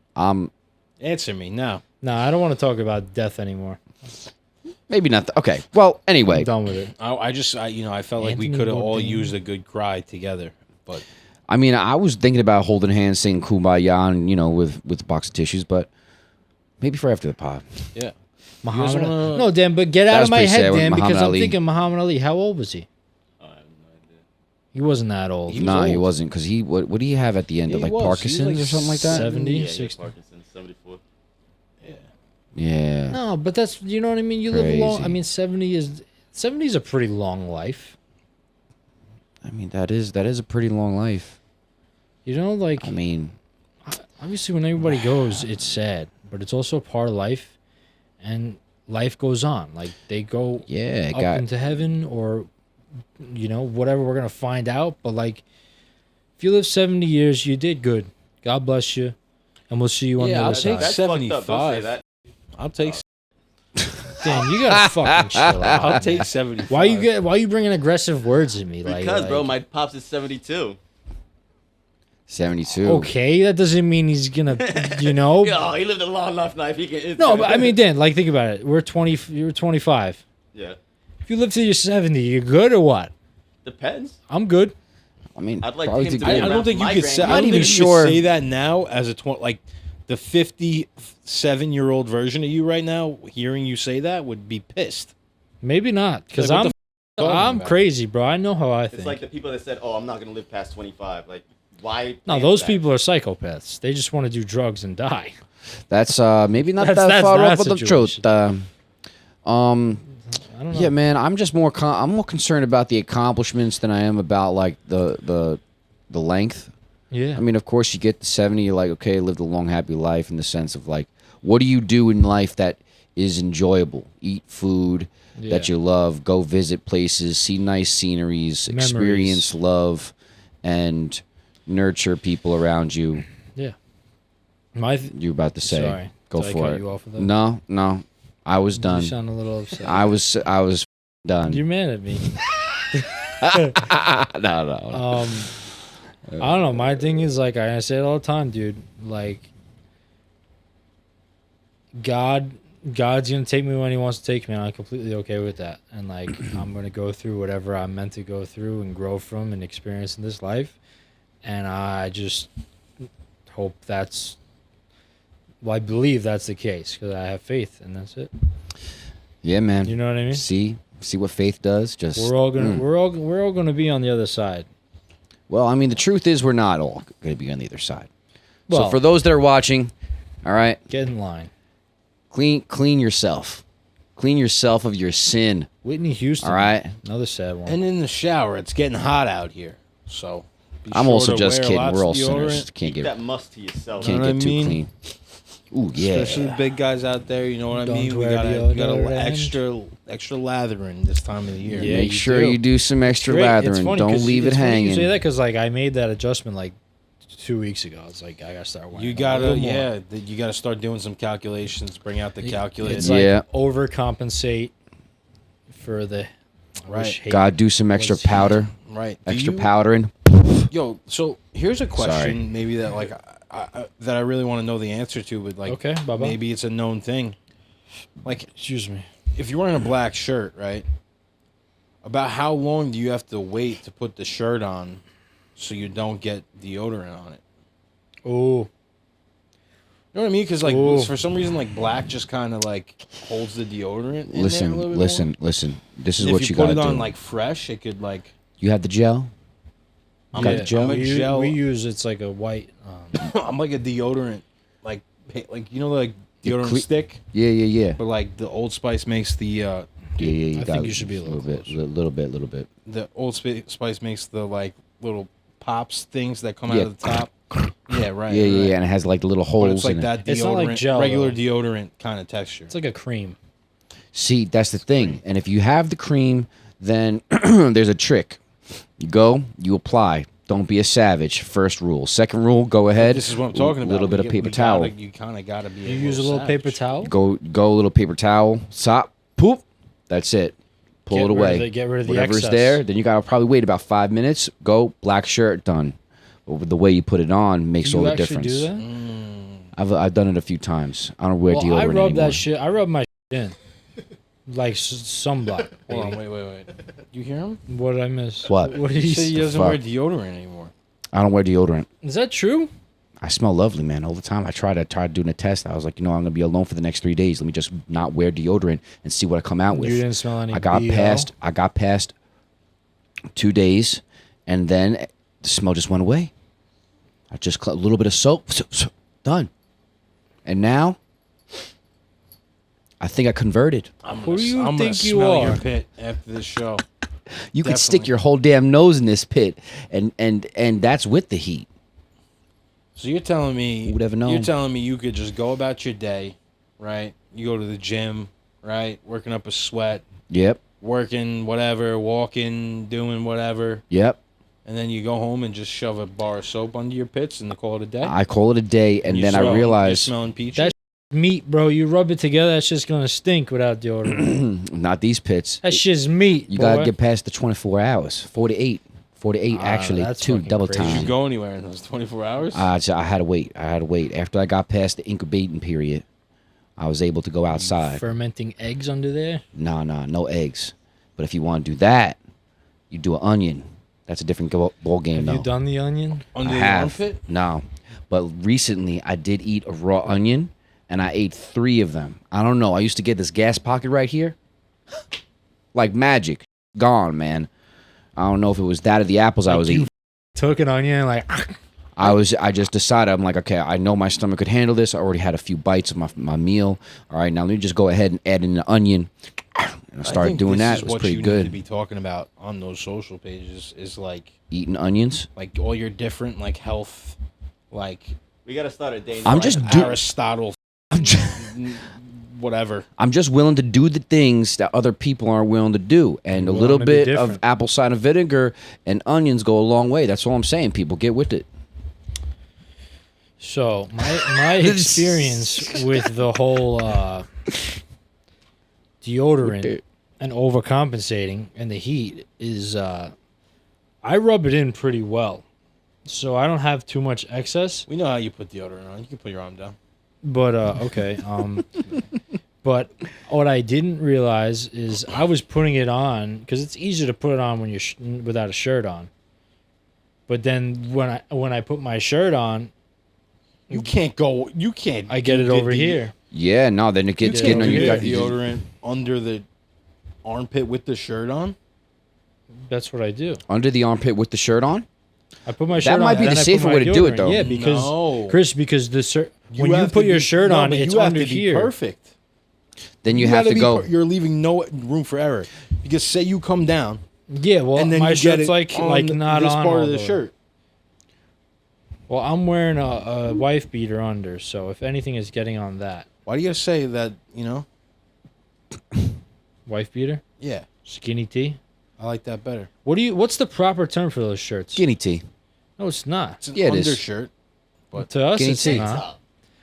Answer me now. No, I don't want to talk about death anymore. Maybe not. Okay. Well, anyway. I'm done with it. I felt like we Anthony could have all Bourdain. used a good cry together, but I mean, I was thinking about holding hands, saying "Kumbaya," and with a box of tissues, but maybe for after the pod. yeah. Muhammad wanna- No, Dan, but get That out was of my pretty sad head, with Dan, because Muhammad I'm Ali. thinking Muhammad Ali. How old was he? I have no idea. He wasn't that old. He was No, he old. wasn't, because what did he have at the end? Yeah, Of he like was. He was, Parkinson's like, or something like that? 70, Yeah, 60. Parkinson's, 74. Yeah. Yeah. No, but that's, you know what I mean? You live a long, I Crazy. mean, 70 is a pretty long life. I mean, that is a pretty long life. You know, like, I mean, obviously when everybody goes, it's sad, but it's also part of life, and life goes on. Like, they go yeah, up into heaven or, whatever we're going to find out. But, like, if you live 70 years, you did good. God bless you. And we'll see you on the Yeah, other I'll take side. That's fucked up. Don't say 75. that. I'll take Dan, you gotta fucking chill out. I'll man. take 75. Why you bringing aggressive words at me? Because, like, bro, my pops is 72. 72. okay, that doesn't mean he's gonna, Yo, he lived a long enough life. He can. No, but I mean, Dan, like, think about it. You're 25. Yeah. If you live till you're 70, you good or what? Depends. I'm good. I mean, I'd like probably him to good. be I don't think you My could say. grandma- I not don't even think you sure. could say that now as a the 57-year-old version of you right now. Hearing you say that would be pissed. Maybe not, because Like, what the f- I'm talking about? crazy, bro. I know how I It's think. like the people that said, "Oh, I'm not gonna live past 25." Like, why? No, plan those that? people are psychopaths. They just want to do drugs and die. That's maybe not That's- that that's far that off with the truth. situation. I don't know. Yeah, man, I'm just I'm more concerned about the accomplishments than I am about like the length. Yeah. I mean, of course, you get to 70, you're like, okay, lived a long, happy life in the sense of like, what do you do in life that is enjoyable? Eat food that Yeah. you love, go visit places, see nice sceneries, Memories. experience love, and nurture people around you. yeah. My You're about to say, Sorry. go Did I for cut it. you off with that? No, I was done. You sound a little upset. I was done. You're mad at me. No. I don't know. My thing is, like, I say it all the time, dude. Like, God's gonna take me when He wants to take me, and I'm completely okay with that. And like, I'm gonna go through whatever I'm meant to go through and grow from and experience in this life. And I just hope that's. Well, I believe that's the case because I have faith, and that's it. Yeah, man. You know what I mean? See what faith does. Just We're all gonna be on the other side. Well, I mean, the truth is we're not all going to be on either side. So Well- for those that are watching, all right, Get in line. clean yourself. Clean yourself of your sin. Whitney Houston. All right. Another sad one. And in the shower, it's getting hot out here, so. be I'm sure also to just wear kidding. lots We're all of sinners. deodorant, Can't Keep that get must to yourself. can't know what get I too mean? clean. Ooh, yeah. Especially the big guys out there, you know what I Don't mean. We wear gotta deodorant. extra lathering this time of the year. Yeah, Make you sure do. you do some extra Great. It's lathering. funny Don't 'cause leave it it's funny hanging. You say that because like I made that adjustment like 2 weeks ago. It's like I gotta start wearing. You a gotta, little more. you gotta start doing some calculations. Bring out the calculator. It's Yeah. like overcompensate for the Right. God, do some extra Was he- powder. Right. Do Extra you- powdering. Yo, so here's a question, Sorry. maybe that like that I really want to know the answer to, but like Okay, bye-bye. maybe it's a known thing. Like, Excuse me. if you're wearing a black shirt, right? About how long do you have to wait to put the shirt on, so you don't get deodorant on it? Oh, You know what I mean? Because like Ooh. for some reason, like black just kind of like holds the deodorant. In there a Listen, little bit listen. This is more. what If you put got to it do. on like fresh, it could like. You have the gel? I'm Got a, the gel? I'm a we, gel. we use it's like a white. I'm like a deodorant, like you know, like deodorant cle- stick. Yeah. But like the Old Spice makes the Yeah, you I got think you should be a little bit, closer. little bit. the Old Spice makes the like little pops things that come Yeah. out of the top. Yeah, right. Yeah, right. and it has like the little But holes it's like in it. that deodorant, It's not like gel, regular though. deodorant kind of texture. It's like a cream. See, that's the thing. And if you have the cream, then there's a trick. You go, you apply. Don't be a savage. First rule. Second rule, go ahead. This is what I'm talking about. A little bit of paper towel. You kind of gotta be. You use a little paper towel. Go a little paper towel. Stop. Poop. That's it. Pull Get it rid of away. get rid of the Whatever's excess. there, then you gotta probably wait about 5 minutes. Go, black shirt, done. But the way you put it on makes Do all you the actually difference. do that? I've done it a few times. I don't wear Well, deodorant I rub anymore. that shit. I rub my shit in, like sunblock. Hold on, baby. wait. You hear him? What did I miss? What? What did He he said he say? doesn't fuck? wear deodorant anymore. I don't wear deodorant. Is that true? I smell lovely, man, all the time. I tried doing a test. I was like, I'm gonna be alone for the next 3 days. Let me just not wear deodorant and see what I come out with. You didn't smell any. I got BO? past 2 days, and then the smell just went away. I just a little bit of soap, done. And now, I think I converted. Who do you I'm think gonna you smell are? your pit after this show. You could stick Definitely. your whole damn nose in this pit, and that's with the heat. So you're telling me Who would ever know? You're telling me you could just go about your day, right? You go to the gym, right? Working up a sweat, Yep, working whatever, walking, doing whatever, yep. and then you go home and just shove a bar of soap under your pits and call it a day. I call it a day, and You then I smell- realize you're smelling peaches. That meat, bro. You rub it together. That shit's gonna stink without deodorant. not these pits. That shit's meat. You boy. gotta get past the 24 hours. 48 actually. that's Two fucking double crazy. Did time. you go anywhere in those 24 hours? So I had to wait. After I got past the incubating period, I was able to go outside. Fermenting eggs under there. No eggs. But if you want to do that, you do an onion. That's a different ball game, Have though. you done the onion? Under I the have. armpit? No, but recently I did eat a raw onion, and I ate 3 of them. I don't know. I used to get this gas pocket right here, like magic, gone, man. I don't know if it was that or the apples I was you eating. Took an onion and like. I just decided, I'm like, okay, I know my stomach could handle this. I already had a few bites of my meal. All right, now let me just go ahead and add in the onion. And I started think doing this that. is It was what pretty you Need to good. be talking about on those social pages is like Eating onions. all your different like health, like We gotta start a day. I'm now. just Aristotle, whatever. I'm just willing to do the things that other people aren't willing to do. And a Willing little to be bit of different. apple cider vinegar and onions go a long way. That's all I'm saying. People, get with it. So my experience with the whole deodorant and overcompensating and the heat is I rub it in pretty well, so I don't have too much excess. We know how you put deodorant on. You can put your arm down. But okay, but what I didn't realize is I was putting it on because it's easier to put it on when you're without a shirt on. But then when I put my shirt on, You can't go. You can't. I get it over here. Yeah, no, then it gets You getting can't on do you. the deodorant under the armpit with the shirt on. That's what I do. Under the armpit with the shirt on. I put my shirt on. might be then the I put safer my way to do it, deodorant. though. Yeah, because No. Chris, because the when you have put to your be- shirt no, on, but it's you have under to be here. perfect. Then you have gotta to be go. You're leaving no room for error. Because say you come down Yeah, well, and then my you get shirt's it like on not this on part all of the way. shirt. Well, I'm wearing a wife beater under, so if anything is getting on that Why do you gotta say that? You know? wife beater, Yeah, skinny tee. I like that better. What's the proper term for those shirts? Skinny tee. No, it's not. It's an Yeah, it is. undershirt. But To us, Guinea it's tee. not.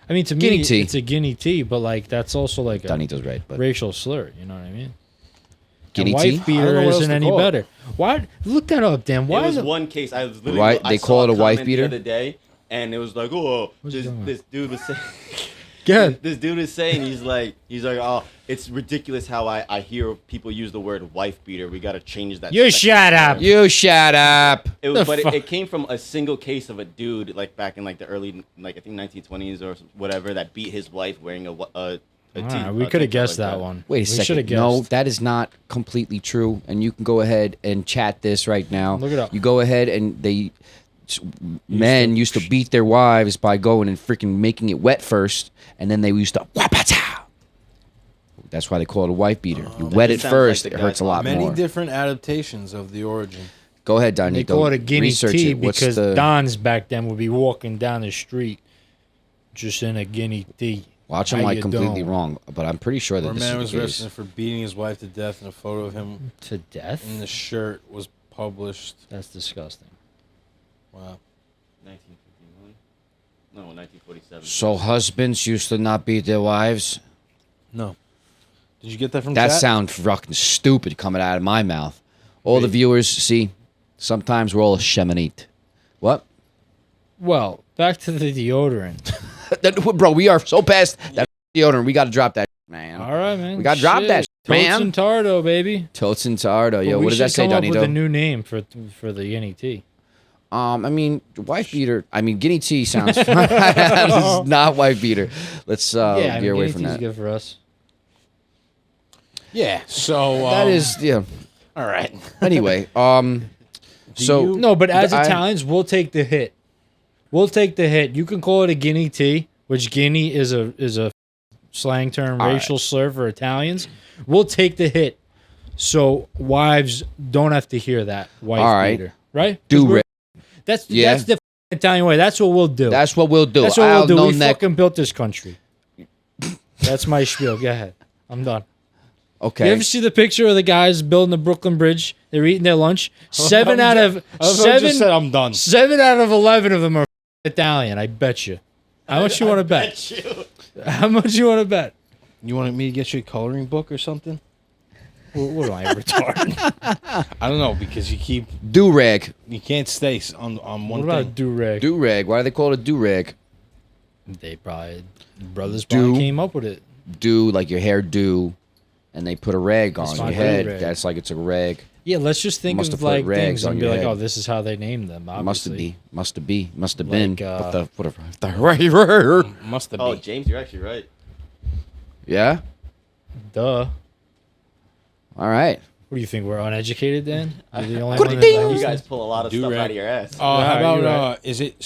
I mean, to Guinea me, tee. it's a guinea tee, but like that's also like a Donito's right, but racial slur. You know what I mean? Guinea and tee. wife I don't beater know what else isn't to any call it. better. Why? Look that up, Dan. It Why was is it? one case. I was literally Right, I they saw call it a wife comment beater? the other day, and it was like, oh, What's he this, talking about? this dude was saying. Good. This dude is saying he's like, oh, it's ridiculous how I hear people use the word wife beater. We got to change that. You second shut up. term." You shut up. It was, The but fuck? it came from a single case of a dude like back in like the early like I think 1920s or whatever that beat his wife wearing a Alright, tee- we a could have tank top guessed like that one. Wait a We should have second. guessed. No, that is not completely true. And you can go ahead and chat this right now. Look it up. You go ahead and men used to beat their wives by going and freaking making it wet first, and then they used to wapata. That's why they call it a wife beater. You wet it sounds first, like the it hurts a guy- lot many more. different adaptations of the origin. Go ahead, Don. They call it a guinea Research tee it. What's because the- Don's back then would be walking down the street just in a guinea tee. Watch, How I'm like you completely doing? wrong, but I'm pretty sure that Where a this man is was the case. arrested for beating his wife to death, and a photo of him To death? in the shirt was published. That's disgusting. Wow. 1951. No, 1947. So husbands used to not beat their wives? No. Did you get that from That chat? sounds fucking stupid coming out of my mouth. All the Wait. viewers, see, sometimes we're all shemanite. What? Well, back to the deodorant. Bro, we are so past that deodorant. We got to drop that, man. All right, man. We gotta drop that, Totes man. and Tardo, baby. Totes and Tardo. Yo, Well, we what does that should say, come up with a Donito? new name for the guinea tee. I mean, wife beater. I mean, guinea tea sounds fine. This is not wife beater. Let's Yeah, I get mean, away guinea from tea's that. good for us. Yeah. So That is, yeah. all right. Anyway, so you- No, but as I- Italians, we'll take the hit. We'll take the hit. You can call it a guinea tee, which guinea is a slang term, All racial slur for Italians. We'll take the hit, so wives don't have to hear that wife All right. beater, right? 'Cause do we're- rip. That's Yeah. that's the Italian way. That's what we'll do. That's what we'll do. That's what I'll we'll do. know We neck- fucking built this country. That's my spiel. Go ahead. I'm done. Okay. You ever see the picture of the guys building the Brooklyn Bridge? They're eating their lunch. Seven out of I just said I'm done. 11 of them are Italian. I bet you. How much you want to bet? How much you want to bet? You wanted me to get you a coloring book or something? What am I retarded? I don't know because you do-rag. can't stay on What one about a thing. do-rag? Do-rag. Why do they call it a do-rag? They probably brothers Do. probably came up with it. Do, like your hair do, and they put a rag on It's your not head. do-rag. That's like it's a rag. Yeah, let's just think Must of have put like rags things on and be your like, head. oh, this is how they named them. Obviously. Must have been. What the Must have Oh, been. James, you're actually right. Yeah. Duh. All right. What do you think? We're uneducated then? You're the only What one do you that think? knows You that? guys pull a lot of stuff Do-rag. out of your ass. How Yeah, about you're right. is it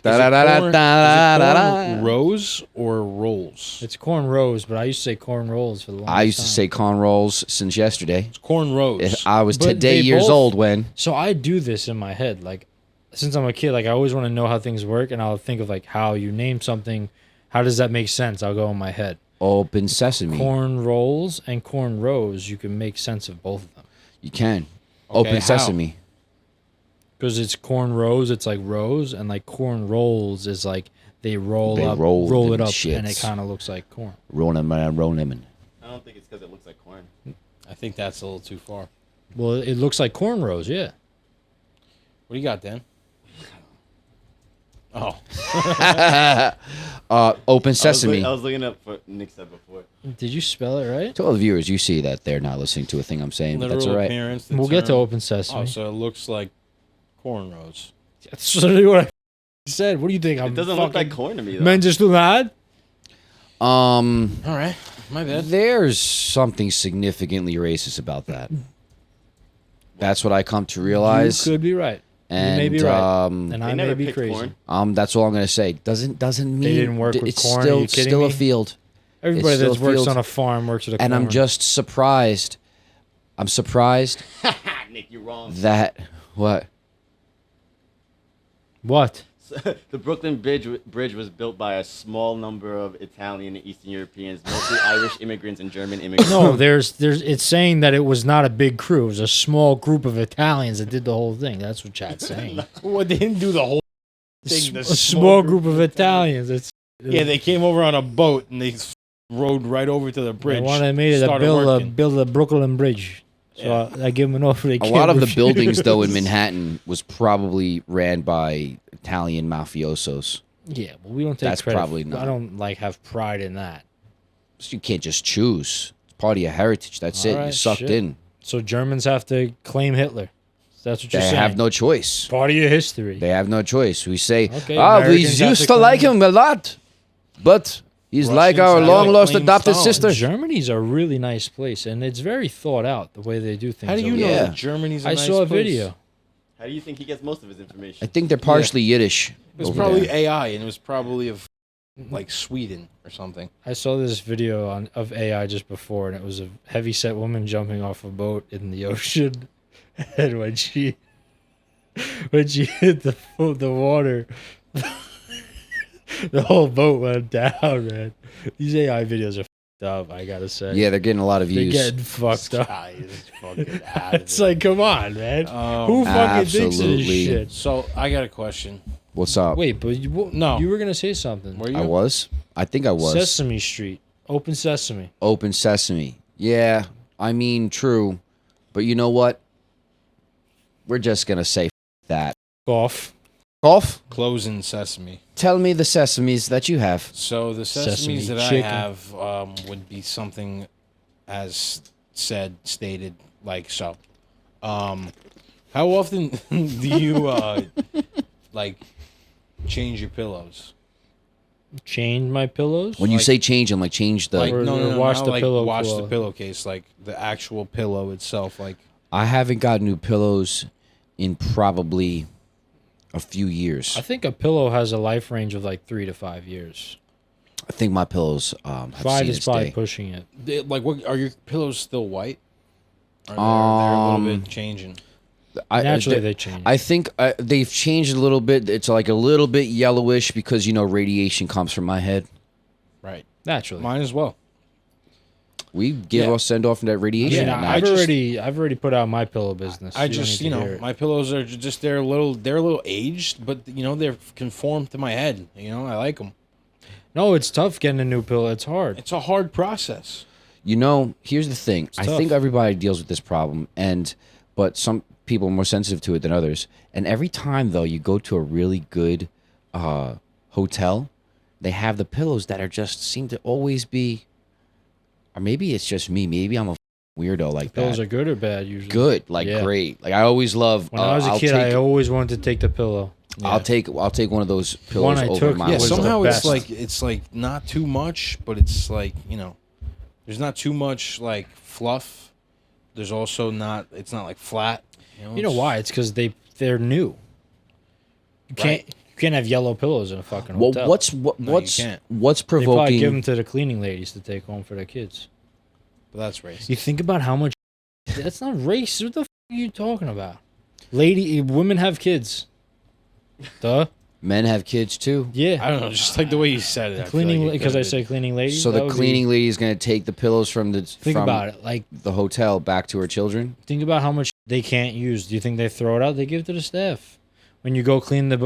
Da-da-da-da-da-da-da. corn rows or rolls? It's corn rows, but I used to say corn rolls for the longest I used to time. say corn rolls since yesterday. It's corn rows. I was But today they years both- old when. So I do this in my head, like since I'm a kid, like I always want to know how things work, and I'll think of like how you name something. How does that make sense? I'll go in my head. Open sesame. Corn rolls and corn rows, you can make sense of both of them You can. Okay, Open how? sesame. because it's corn rows. It's like rows, and like corn rolls is like they roll They up, roll roll it them up, and it shits. kind of looks like corn. Rolling man, rolling. I don't think it's because it looks like corn. I think that's a little too far. Well, it looks like corn rows, yeah. What do you got, Dan? Oh, Open sesame. I was looking up what Nick said before. Did you spell it right? To all the viewers, you see that they're not listening to a thing I'm saying, but literal that's all right. appearance. the We'll get to term- open sesame. Oh, so it looks like cornrows. That's literally what I said. What do you think? It doesn't look like corn to me, though. Manchester. All right, my bad. There's something significantly racist about that. That's what I come to realize. You could be right. And may be right. And I They may never be picked crazy. corn. that's all I'm gonna say. Doesn't mean didn't work with it's corn? Are still you kidding still a me? field. Everybody still that works fields. on a farm works at a And corn. I'm just surprised. I'm surprised Nick, you're wrong. that what? What? The Brooklyn Bridge was built by a small number of Italian and Eastern Europeans, mostly Irish immigrants and German immigrants. No, there's. It's saying that it was not a big crew. It was a small group of Italians that did the whole thing. That's what Chad's saying. Well, they didn't do the whole A thing. The small group of Italians. It's Yeah, they came over on a boat and they rode right over to the bridge. They wanted me to started working. build a Brooklyn Bridge. So I give them an offer. They A can't lot of the refuse. buildings though in Manhattan was probably ran by Italian mafiosos. Yeah, but we don't take That's credit. probably not. I don't have pride in that. So you can't just choose. It's part of your heritage. That's it. You're Alright, sucked shit. in. So Germans have to claim Hitler. That's what you're They saying. have no choice. Part of your history. They have no choice. We say, Okay, we Americans have used to to like claim- him a lot, but he's like Russians our have to long-lost claim adopted Stalin. sister. Germany's a really nice place, and it's very thought out the way they do things. How do you over know there. Yeah. that Germany's a I nice saw a place? video. How do you think he gets most of his information? I think they're partially Yiddish. It was over probably there. AI, and it was probably of like Sweden or something. I saw this video of AI just before, and it was a heavy-set woman jumping off a boat in the ocean, and when she hit the water, the whole boat went down. Man, these AI videos are fucked up. I gotta say. Yeah, they're getting a lot of they're views. getting fucked up. Guy is fucking out of It's it. like, come on, man. Um, Who fucking thinks of absolutely. this shit? So I got a question. What's up? Wait, but No. you were gonna say something. Were you? I was. I think I was. Sesame Street, Open Sesame. Open Sesame. Yeah, I mean, true. But you know what? We're just going to say that. Golf. Golf, Closing sesame. tell me the sesames that you have. So the sesames Sesame that chicken. I have would be something as stated like so. How often do you like change your pillows? Change my pillows. When you Like- say change them, like change the... Like Or- no, or no, no, wash not the like pillow wash the cloth. pillowcase, like the actual pillow itself. Like I haven't got new pillows in probably a few years. I think a pillow has a life range of like 3 to 5 years. I think my pillows have 5 seen is its probably day. pushing it. like what are your pillows still white? Or they're a little bit changing. Naturally, they change. I think they've changed a little bit. It's like a little bit yellowish because, you know, radiation comes from my head. Right. Naturally. Mine as well. We give Yeah. or send off that radiation. Yeah, at I night. I've already put out my pillow business. I don't just, need to hear it. my pillows are just they're a little aged, but they're conformed to my head. I like them. No, it's tough getting a new pillow. It's hard. It's a hard process. You know, here's the thing. I tough. think everybody deals with this problem, but some people are more sensitive to it than others. And every time, though, you go to a really good hotel, they have the pillows that are just seem to always be, or maybe it's just me. Maybe I'm a weirdo like Pillows that. are good or bad usually. Good, like Yeah. great. Like I always love. When I was a I'll kid, take, I always wanted to take the pillow. I'll take one of those pillows I over took, my. Yeah, was the somehow best. it's like not too much, but it's like there's not too much like fluff. There's also not. It's not like flat. You know why? It's because they're new. You can't you can't have yellow pillows in a fucking Well, hotel. what's can't. what's They probably provoking? give them to the cleaning ladies to take home for their kids. But that's racist. You think about how much. That's not race. What the are you talking about? Women have kids. Duh. Men have kids too. Yeah. I don't know, just like the way you said it. I feel Cleaning like it because I could've been. say cleaning ladies. So that the would be- cleaning lady is going to take the pillows from Think about it. Like the hotel back to her children. think about how much they can't use. Do you think they throw it out? They give it to the staff. When you go clean the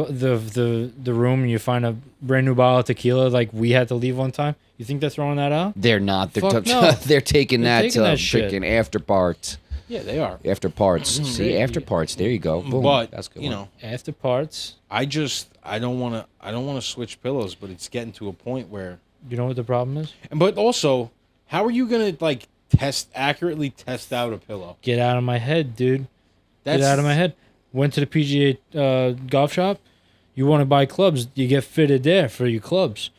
room and you find a brand new bottle of tequila, like we had to leave one time, you think they're throwing that out? They're not. They're Fuck no. they're taking They're that taking to that shit. freaking after parts. Yeah, they are. After parts. See, after parts. There you go. Boom. But That's a good. you one. know, After parts, I don't want to switch pillows, but it's getting to a point where. you know what the problem is? But also, how are you gonna like accurately test out a pillow? Get out of my head, dude. That's Get out of my head. Went to the PGA golf shop. You want to buy clubs, you get fitted there for your clubs.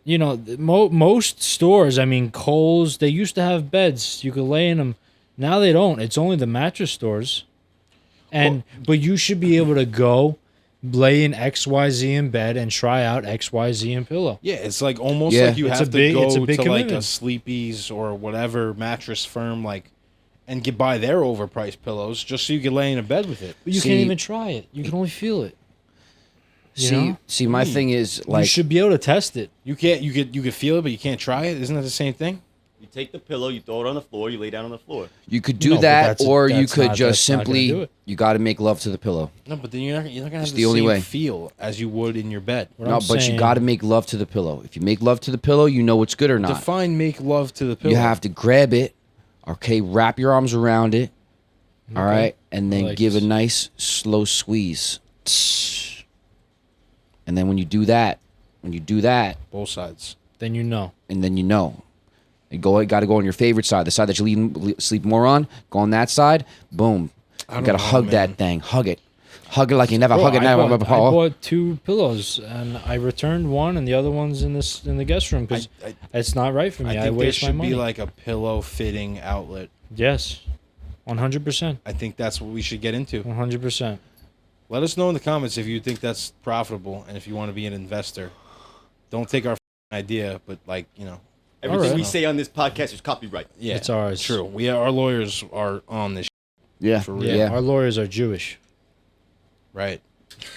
You know, most stores, I mean, Kohl's, they used to have beds. You could lay in them. Now they don't. It's only the mattress stores. But you should be able to go lay in XYZ in bed and try out XYZ in pillow. Yeah, it's like almost Yeah. like you It's have a to big- go it's a big to like a commitment. Sleepy's or whatever mattress firm, like, and get buy their overpriced pillows just so you can lay in a bed with it. But you See- can't even try it. You can only feel it. You know? See, my thing is like you should be able to test it. You can't. You could feel it, but you can't try it. Isn't that the same thing? You take the pillow, you throw it on the floor, you lay down on the floor. you could do No, but that, that's- or you that's could not- just that's not gonna do simply it. you got to make love to the pillow. No, but then you're not gonna have It's the the only same way. feel as you would in your bed. What No, I'm but you saying- got to make love to the pillow. If you make love to the pillow, you know it's good or not. Define make love to the pillow. You have to grab it, okay, wrap your arms around it, all Okay. right, and then like give a this. nice slow squeeze. And then when you do that, both sides. Then you know. and then you know. You got to go on your favorite side, the side that you sleep more on. Go on that side. Boom. You don't got to know, hug man. that thing. Hug it. Hug it like you never Bro, hug it. I Never. bought 2 pillows and I returned one, and the other one's in the guest room because I it's not right for me. I, think there waste my should money. be like a pillow fitting outlet. Yes, 100%. I think that's what we should get into. 100%. Let us know in the comments if you think that's profitable and if you want to be an investor. Don't take our idea, but Everything Alright. we say on this podcast is copyright. yeah, It's ours. True. Our lawyers are on this. Yeah. For real. Yeah, Yeah. our lawyers are Jewish. Right.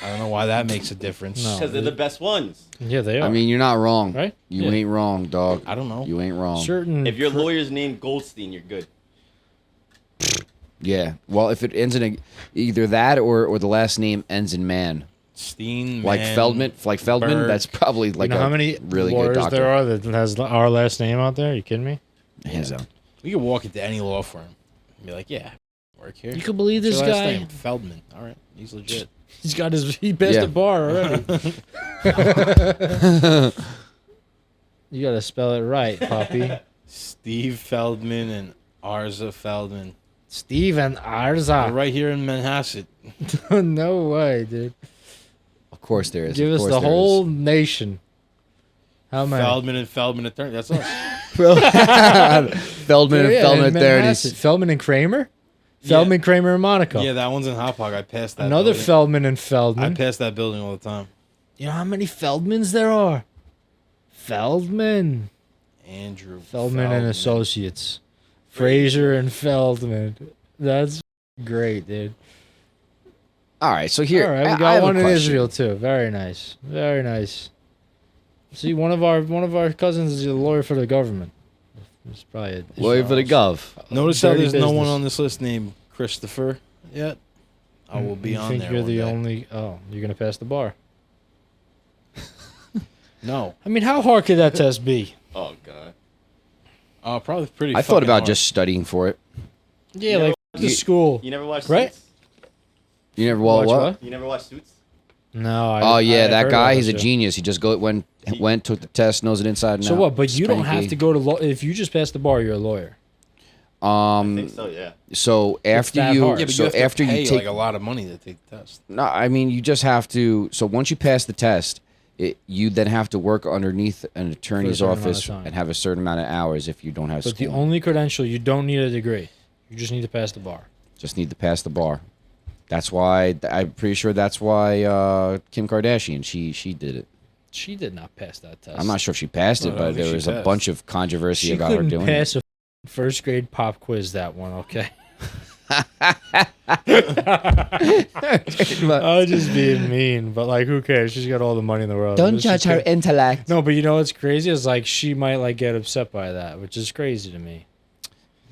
I don't know why that makes a difference. No. Because they're the best ones. Yeah, they are. I mean, you're not wrong. Right? You Yeah. ain't wrong, dog. I don't know. You ain't wrong. certain. If your lawyer's named Goldstein, you're good. Yeah. Well, if it ends in either that or the last name ends in man, Steen, like man, Feldman, Berg. that's probably like you know a how many really good lawyers doctor. there are that has our last name out there? You kidding me? Hands down. We could walk into any law firm and be like, yeah, work here. You could believe What's this your last guy? name? Feldman. All right. He's legit. He passed Yeah. the bar already. You gotta spell it right, puppy. Steve Feldman and Arza Feldman. Steve and They're Arza. right here in Manhasset. No way, dude. Of course there is. Give Of us course the there whole nation. How many? Feldman and Feldman attorney. That's us. is. Feldman and Yeah, Feldman in at 30s. Manhasset. Feldman and Kramer? Yeah. Feldman, Kramer, and Monaco. Yeah, that one's in Hauppauge. I passed that. Another building. Feldman and I Feldman. pass that building all the time. You know how many Feldmans there are? Feldman. Andrew Feldman and Associates. Fraser and Feldman. That's great, dude. All right, so here All right, we I got have a one in question. Israel too. Very nice. Very nice. See, one of our cousins is a lawyer for the government. It's probably a Lawyer for the gov. Notice how Dirty there's no one business. on this list named Christopher yet. I will be you on think there. you're one the day. only? Oh, you're gonna pass the bar. No. I mean, how hard could that test be? Oh, God. Probably pretty. I thought fucking about hard. just studying for it. Yeah, You like know, the school. You never watched Right? Suits? You never Watch what? You never watched Suits? No. Oh yeah, I've that heard guy. about He's a that show. genius. He just went, took the test, knows it inside and So out. what? But you don't have Cranky. to go to law. If you just pass the bar, you're a lawyer. I think so, yeah. So after that you, hard. Yeah, but so you have after to pay you take, like a lot of money to take the test. no, I mean you just have to. So once you pass the test, you then have to work underneath an attorney's certain amount of office time. and have a certain amount of hours if you don't have But the school. only credential, you don't need a degree. You just need to pass the bar. Just need to pass the bar. That's why I'm pretty sure that's why Kim Kardashian she did it. She did not pass that test. I'm not sure if she passed No, it, I don't but think there she was a passed. bunch of controversy She about her couldn't doing pass it. a first grade pop quiz. That one, okay. I was just being mean, but like, who cares? She's got all the money in the world. Don't She judge her could- intellect. No, but you know what's crazy is like she might like get upset by that, which is crazy to me.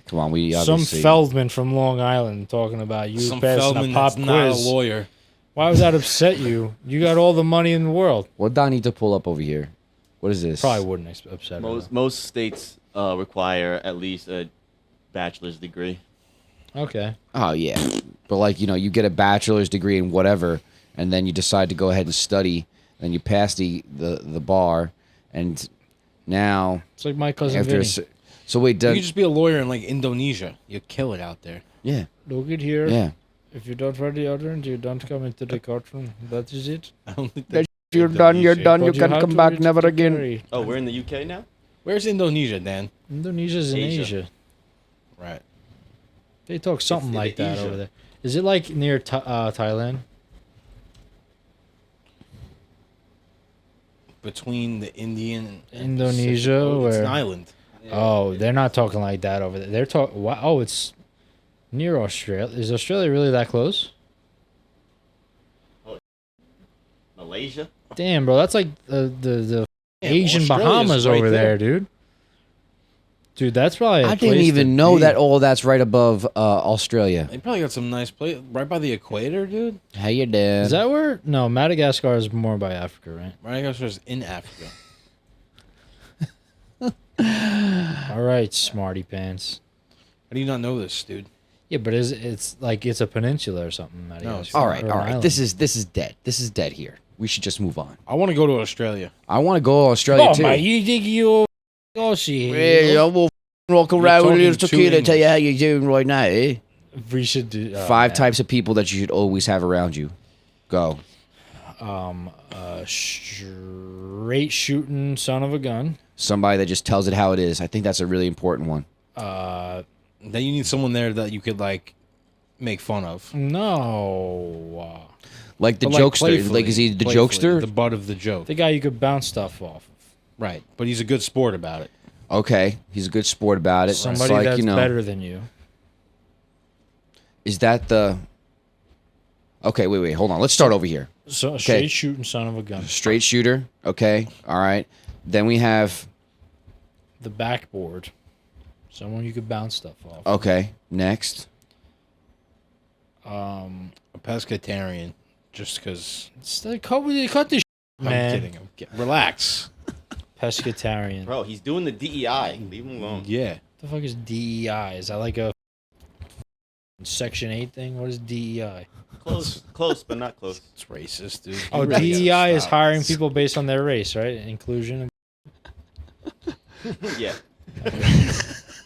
Come on, we Some obviously. Feldman from Long Island talking about you Some passing Feldman a pop that's not a quiz. lawyer. Why would that upset you? You got all the money in the world. What do I need to pull up over here? What is this? Probably wouldn't upset her. Most states require at least a bachelor's degree. Okay. Oh yeah, but like you get a bachelor's degree in whatever, and then you decide to go ahead and study, and you pass the bar, and now It's like my cousin after a Vinny. so wait, You does, could just be a lawyer in like Indonesia. You kill it out there. yeah, Look at here. yeah. If you don't write the deodorant, you don't come into the courtroom. That is it. I don't think That that's you're done. You're Indonesia. done. You But can have come to back read never the again. dictionary. Oh, we're in the UK now? Where's Indonesia, Dan? Indonesia's in Asia. Asia. Right. They talk something like that Indonesia. over there. Is it like near Thailand? Between the Indian and Indonesia, Pacific. Oh, it's an where- island. Oh, they're not talking like that over there. They're talking. Wow, oh, it's near Australia. Is Australia really that close? Malaysia. Damn, bro, that's like the Yeah, Asian Australia's Bahamas right over there, dude. Dude, that's probably. I didn't even know that all that's right above Australia. They probably got some nice place right by the equator, dude. How you doing? Is that where? No, Madagascar is more by Africa, right? Madagascar's in Africa. All right, smarty pants. How do you not know this, dude? Yeah, but it's like it's a peninsula or something. Madagascar, it's all or right, an all right. island. This is dead. This is dead here. We should just move on. I want to go to Australia. I want to go to Australia Oh too. my! You think you? Oh shit! Yeah, we'll walk around with a little talking tequila, too tell you how you're doing right now. Eh? We should do 5 types of people that you should always have around you. Go. Straight shooting son of a gun. Somebody that just tells it how it is. I think that's a really important one. Then you need someone there that you could like make fun of. No, Like the But, like, jokester. playfully, Like, is he the playfully, jokester? The butt of the joke. the guy you could bounce stuff off of. Right. But he's a good sport about it. Okay. He's a good sport about it. Somebody it's like, that's you know, better than you. is that the... Okay, wait. Hold on. Let's start over here. So a straight shooting son of a gun. Straight shooter. Okay. All right. Then we have... The backboard. Someone you could bounce stuff off. Okay. Next. A pescatarian. Just because... It's like, cut this man. I'm kidding. Relax. Pescatarian. Bro, he's doing the DEI. Leave him alone. Yeah. The fuck is DEI? Is that like a Section 8 thing? What is DEI? Close, but not close. It's racist, dude. Oh, You really DEI gotta is stop. hiring people based on their race, right? Inclusion. Yeah.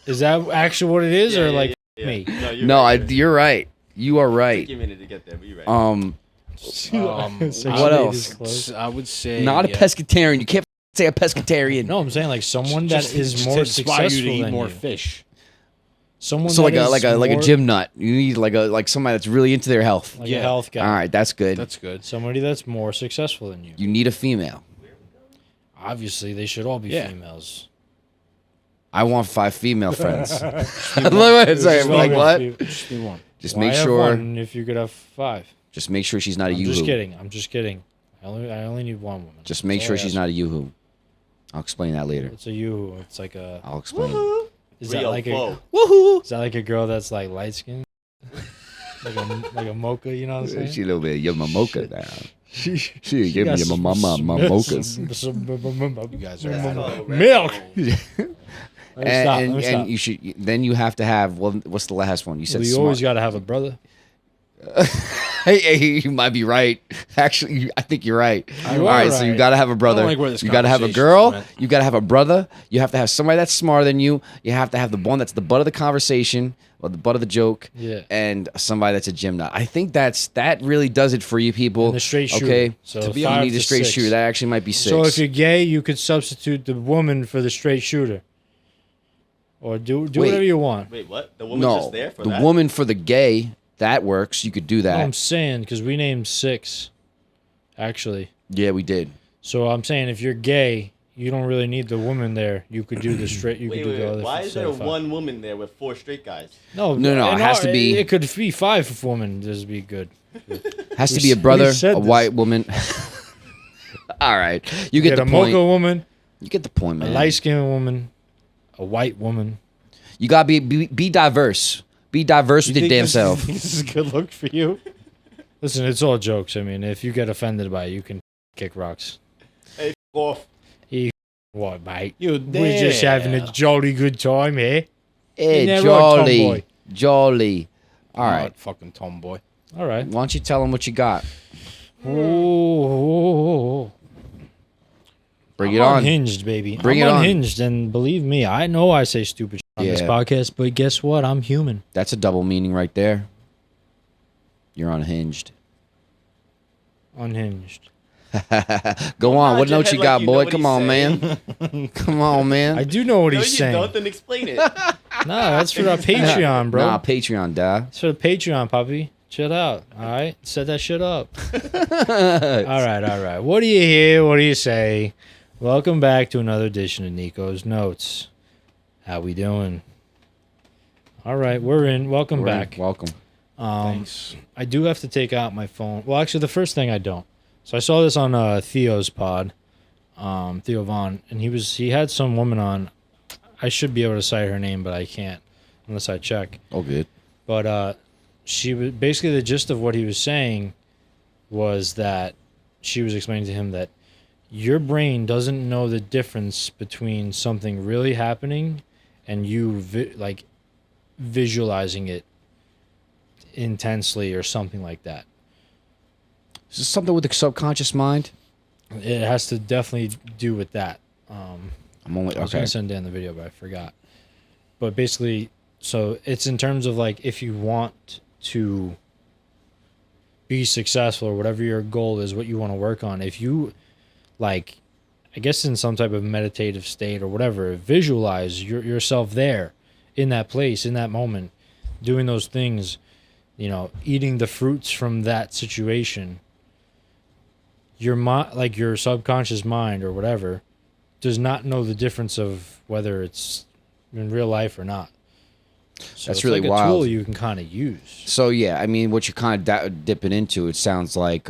Is that actually what it is, Yeah, or yeah, like yeah. me? No, you're No, right. you're right. You are right. Take a minute to get there, but you're right. Section What 8 else? is closed. I would say... Not a pescatarian. You can't say a pescatarian. No, I'm saying like someone that Just- is just more to inspire successful you to eat than more you. fish. Someone So that like a is more- gym nut. You need like somebody that's really into their health. like Yeah. a health guy. All right, that's good. That's good. Somebody that's more successful than you. You need a female. Obviously, they should all be Yeah. females. I want 5 female friends. Wait, sorry, Just like all what? be- Just be one. Just Why make have sure. one if you could have 5? Just make sure she's not a I'm yoo-hoo. just kidding. I'm just kidding. I only need one woman. Just make That's sure all I she's ask. not a yoo-hoo. I'll explain that later. It's a you. It's like a. I'll explain. Is that Rio like a? Fo. Woohoo! Is that like a girl that's like light skinned? like a mocha, you know what I'm saying? She a little bit your mamoka now. She She give me got your some- mama some- mamokas. some- You guys are milk. Let me stop. Let me And stop. you should. Then you have to have. Well, what's the last one? You said Well, you smart. always got to have a brother. Hey, you might be right. Actually, I think you're right. You All are right, so you right. got to have a brother. like where this You got to have a conversation's girl. went. You got to have a brother. You have to have somebody that's smarter than you. You have to have the one that's the butt of the conversation or the butt of the joke. Yeah. And somebody that's a gym nut. I think that really does it for you people. And the straight shooter. Okay. So To be 5 you need to a straight 6. shooter. That actually might be 6. So if you're gay, you could substitute the woman for the straight shooter, or do Wait. whatever you want. Wait, what? The woman's no, just there for the that? woman for the gay, that works. You could do No, that. I'm saying because we named 6, actually. Yeah, we did. So I'm saying if you're gay, you don't really need the woman there. You could do the straight. You Wait, could do the other. why is there 75. one woman there with 4 straight guys? No, No, and it has to be- It could be 5 women. This would be good. Has to We be a s- brother, we said a this. white woman. All right, you get Get the a point. mocha woman, You get the point, a man. light skinned woman, a white woman. You gotta be diverse. Be diverse with your damn self. This is a good look for you. Listen, it's all jokes. I mean, if you get offended by it, you can kick rocks. Hey, off. What, mate? You We're just having a jolly good time here. Hey, Ain't that right, jolly, tomboy? jolly. All right, fucking tomboy. All right. why don't you tell them what you got? Oh, Bring I'm it on. Unhinged, baby. Bring I'm it on. unhinged, and believe me, I know I say stupid shit on this Yeah. podcast, but guess what? I'm human. That's a double meaning right there. You're unhinged. Unhinged. Go on. What nod your notes head you like got, you know boy? what Come he's on, saying. man. Come on, man. I do know what No, he's you saying. don't. Then explain it. No, that's for our Patreon, bro. Nah, Patreon, dad. It's for the Patreon, puppy. Chill out. All right, set that shit up. All right. What do you hear? What do you say? Welcome back to another edition of Nico's Notes. How we doing? All right, we're in. Welcome back. Welcome. Thanks. I do have to take out my phone. Well, actually, the first thing I don't. So I saw this on Theo's pod, Theo Vaughn, and he had some woman on. I should be able to cite her name, but I can't unless I check. Oh, good. But she was basically, the gist of what he was saying was that she was explaining to him that your brain doesn't know the difference between something really happening and you visualizing it intensely or something like that. Is this something with the subconscious mind? It has to definitely do with that. I'm only I was okay. gonna send Dan the video, but I forgot. But basically, so it's in terms of like if you want to be successful or whatever your goal is, what you want to work on. If you like, I guess in some type of meditative state or whatever, visualize yourself there, in that place, in that moment, doing those things. You know, eating the fruits from that situation. Your like your subconscious mind or whatever, does not know the difference of whether it's in real life or not. So That's it's really like a wild. tool you can kind of use. So yeah, I mean, what you're kind of dipping into, it sounds like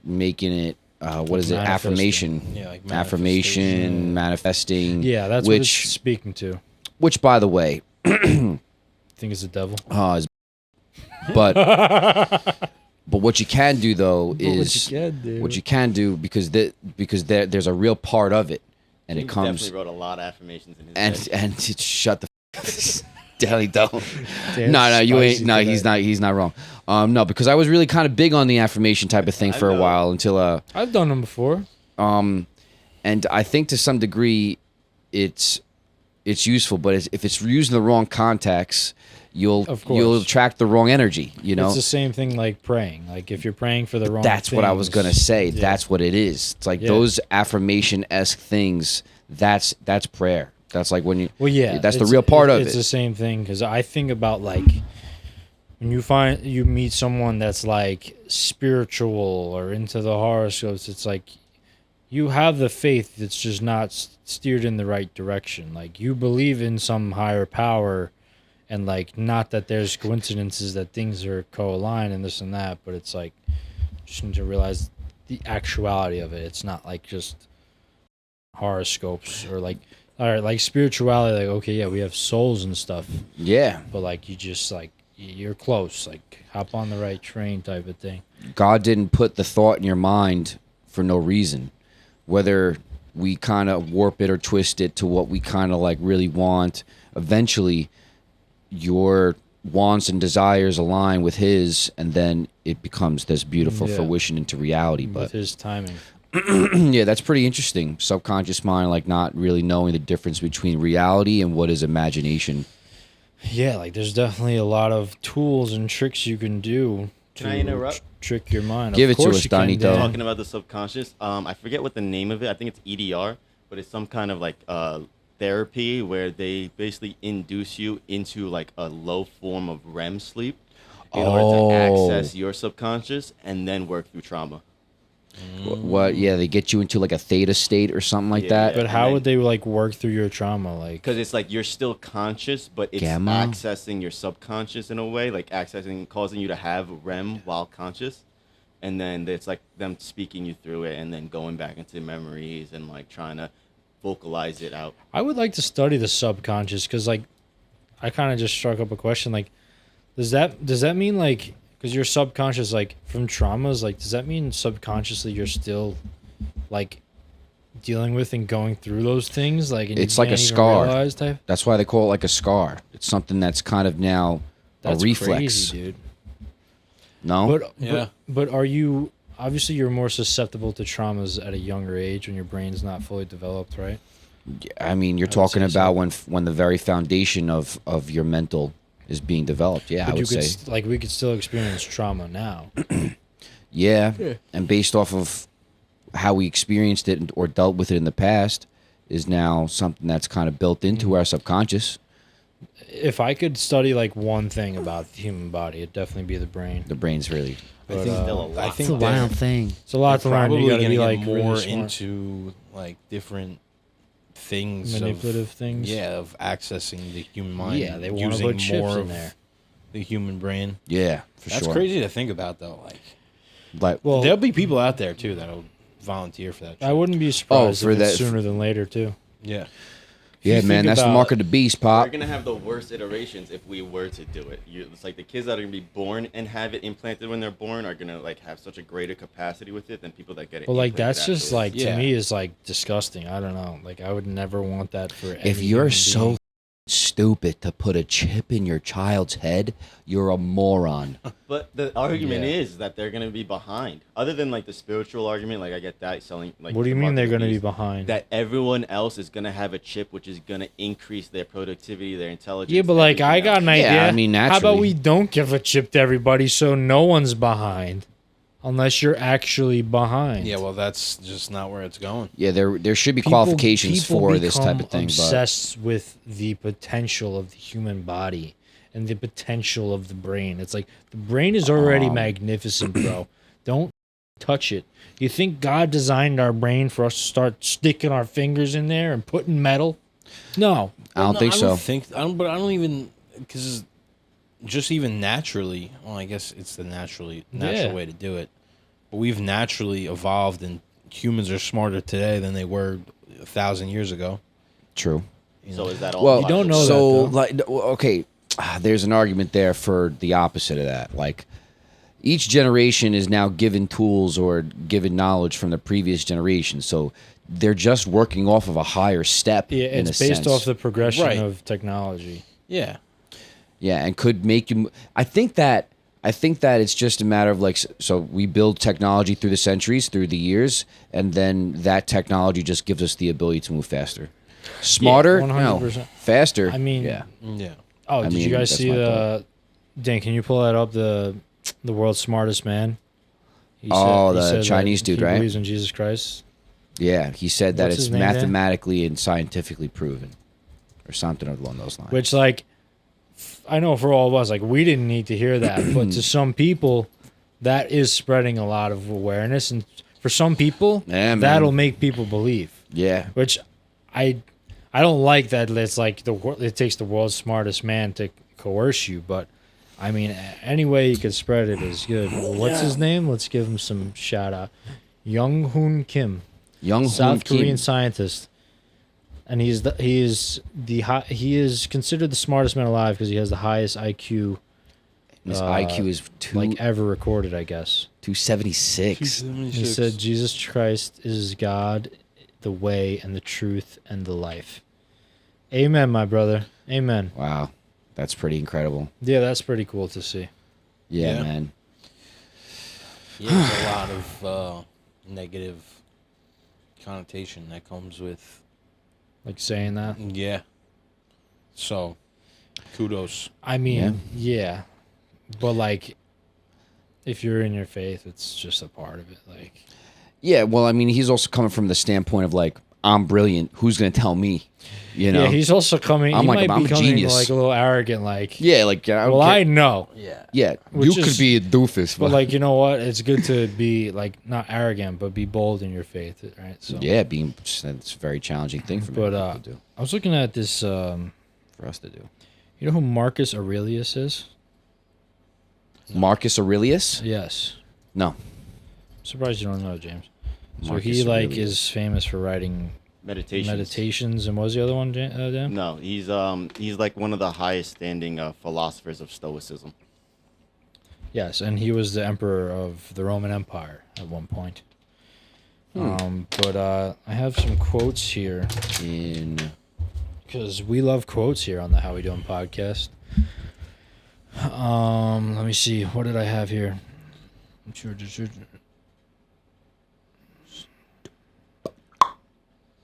making it. What is it? Manifesting. Affirmation. Yeah, like Affirmation, manifesting. Yeah, that's what it's speaking to. Which, by the way, Think it's the devil. is but what you can do though is what you can do because there's a real part of it, and He it comes definitely wrote a lot of affirmations in his head. and it's shut the Daddy don't. Damn No, you ain't. spicy No, today. he's not wrong. No, because I was really kind of big on the affirmation type of thing I for a know. while until I've done them before. and I think to some degree it's useful, but if it's used in the wrong context, you'll Of course. you'll attract the wrong energy. You know, It's the same thing like praying. Like if you're praying for the wrong that's what I was things, gonna say. yeah. That's what it is. It's like Yeah. those affirmation-esque things. That's prayer. That's like when you. Well, yeah, That's the it's- real part of It's it. the same thing because I think about like when you meet someone that's like spiritual or into the horoscopes. It's like you have the faith. It's just not steered in the right direction. Like you believe in some higher power, and like not that there's coincidences that things are co-aligned and this and that, but it's like just need to realize the actuality of it. It's not like just horoscopes or like. All right, like spirituality, like okay, yeah, we have souls and stuff, Yeah, but like you just like you're close, like hop on the right train type of thing. God didn't put the thought in your mind for no reason. Whether we kind of warp it or twist it to what we kind of like really want, eventually your wants and desires align with his, and then it becomes this beautiful Yeah. fruition into reality. With But his timing, yeah, that's pretty interesting. Subconscious mind, like not really knowing the difference between reality and what is imagination. yeah, like there's definitely a lot of tools and tricks you can do to Can I interrupt? trick your mind. Give Of it to course us, you can, Donnie, Dan. though. Talking about the subconscious, I forget what the name of it. I think it's EDR, but it's some kind of like therapy where they basically induce you into like a low form of REM sleep in order to access your subconscious and then work through trauma. What? Yeah, they get you into like a theta state or something like Yeah, that. But and how then- would they like work through your trauma? Like Because it's like you're still conscious, but it's Gamma? accessing your subconscious in a way, like causing you to have REM while conscious. And then it's like them speaking you through it and then going back into memories and like trying to vocalize it out. I would like to study the subconscious because like I kind of just struck up a question like does that mean like because your subconscious like from traumas like does that mean subconsciously you're still like dealing with and going through those things like and It's you like a can't even scar. realize type? That's why they call it like a scar. It's something that's kind of now That's a reflex. crazy, dude. No, Yeah. But are you obviously you're more susceptible to traumas at a younger age when your brain's not fully developed, right? I mean you're I would talking say so. about when the very foundation of your mental is being developed. Yeah, But I you would could say. like we could still experience trauma now. Yeah, and based off of how we experienced it or dealt with it in the past is now something that's kind of built into our subconscious. If I could study like one thing about the human body, it'd definitely be the brain. The brain's really I think still a lot. I think It's a they're- wild thing. It's a lot to they're learn. You probably gotta be gonna like get more really smart. into like different things, Manipulative things. Yeah, of accessing the human mind. Yeah, they want to using put chips more in of there. the human brain. Yeah, for That's sure. crazy to think about, though. Like, Like, Well, there'll be people out there too that'll volunteer for that. I shit. wouldn't be surprised for if it's that- sooner than later too. Yeah. yeah, you man, think that's the about- mark of the beast, We're Pop. gonna have the worst iterations if we were to do it. It's like the kids that are gonna be born and have it implanted when they're born are gonna like have such a greater capacity with it than people that get it. Well, like implanted that's just afterwards. like to Yeah. me is like disgusting. I don't know. Like I would never want that for. If any you're human so being. stupid to put a chip in your child's head, you're a moron. But the argument Yeah. is that they're gonna be behind. Other than like the spiritual argument, like I get that selling. Like What do you the mean mark they're of the going to be beast, behind? That everyone else is gonna have a chip, which is gonna increase their productivity, their intelligence. Yeah, but like I everything got else. an idea. Yeah, I mean, how about naturally. we don't give a chip to everybody so no one's behind, unless you're actually behind. Yeah, well, that's just not where it's going. Yeah, there should be People- qualifications people for this type become of thing, but obsessed with the potential of the human body and the potential of the brain. It's like the brain is already magnificent, bro. Don't touch it. You think God designed our brain for us to start sticking our fingers in there and putting metal? No. I don't think so. But I don't even because just even naturally. Well, I guess it's the natural Yeah. way to do it. But we've naturally evolved, and humans are smarter today than they were 1,000 years ago. True. So is that all? Well, You don't know so that, though. like okay, there's an argument there for the opposite of that. Like each generation is now given tools or given knowledge from the previous generation, so they're just working off of a higher step. Yeah, in it's a based sense. off the progression Right. of technology. Yeah. Yeah, and could make you. I think that it's just a matter of like, so we build technology through the centuries, through the years, and then that technology just gives us the ability to move faster, smarter, no, 100%. faster. I mean, yeah, Yeah. Oh, I did mean, you guys that's see my the? Dan, can you pull that up? The world's smartest man. He Oh, the that Chinese dude, he right? Believes in Jesus Christ. yeah. He said that What's it's his name, Dan? mathematically and scientifically proven, or something along those lines. Which, like, I know for all of us, like, we didn't need to hear that, but to some people, that is spreading a lot of awareness, and for some people, Yeah, man. that'll make people believe. yeah, Which I don't like that. It's like it takes the world's smartest man to coerce you, but I mean, any way you could spread it is good. What's his name? Let's give him some shout out. Young Hoon Kim, Young South Hoon Korean Kim. scientist, and he is considered the smartest man alive because he has the highest IQ His IQ is like ever recorded, I guess. 276. He said Jesus Christ is God, the way and the truth and the life. Amen, my brother. Amen. Wow, that's pretty incredible. Yeah, that's pretty cool to see. Yeah, Yeah. man. Yeah, there's a lot of negative connotation that comes with. Like saying that. Yeah. So, kudos. I mean, yeah. But like if you're in your faith, it's just a part of it. Like Yeah, well, I mean, he's also coming from the standpoint of like, I'm brilliant. Who's gonna tell me? You know? yeah, he's also coming. I'm he like, might I'm be a coming genius. like a little arrogant. Like, yeah, like well, I know, Yeah. yeah, Which you is- could be a doofus, but like, you know what? It's good to be like not arrogant, but be bold in your faith, right? So yeah, being that's a very challenging thing for But, many people to do. I was looking at this. For us to do. You know who Marcus Aurelius is? Marcus Aurelius? Yes. No. Surprised you don't know, James. So Marcus he like Aurelius. is famous for writing Meditation. meditations, and what was the other one, Dan? No, he's like one of the highest standing philosophers of Stoicism. Yes, and he was the emperor of the Roman Empire at one point. But I have some quotes here In because we love quotes here on the How We Doing podcast. Let me see. What did I have here?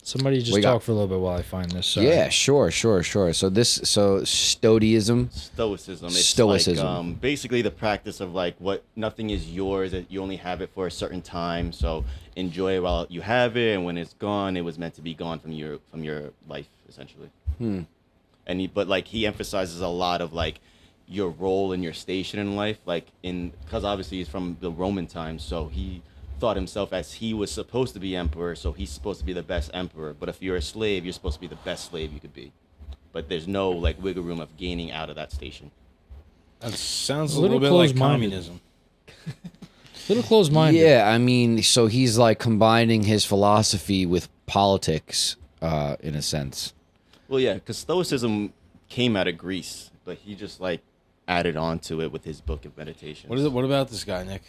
Somebody just We got- talk for a little bit while I find this. Sorry. Yeah, sure. So stoicism. Stoicism. It's Stoicism. like basically the practice of like what nothing is yours. That you only have it for a certain time. So enjoy it while you have it, and when it's gone, it was meant to be gone from your life, essentially. And he emphasizes a lot of like your role and your station in life, because obviously he's from the Roman times, so he thought himself as he was supposed to be emperor, so he's supposed to be the best emperor. But if you're a slave, you're supposed to be the best slave you could be. But there's no like wiggle room of gaining out of that station. That sounds a little little bit like close-minded. communism. Little close-minded. Yeah, I mean, so he's like combining his philosophy with politics, in a sense. Well, yeah, because Stoicism came out of Greece, but he just like added on to it with his book of meditations. What is it? What about this guy, Nick?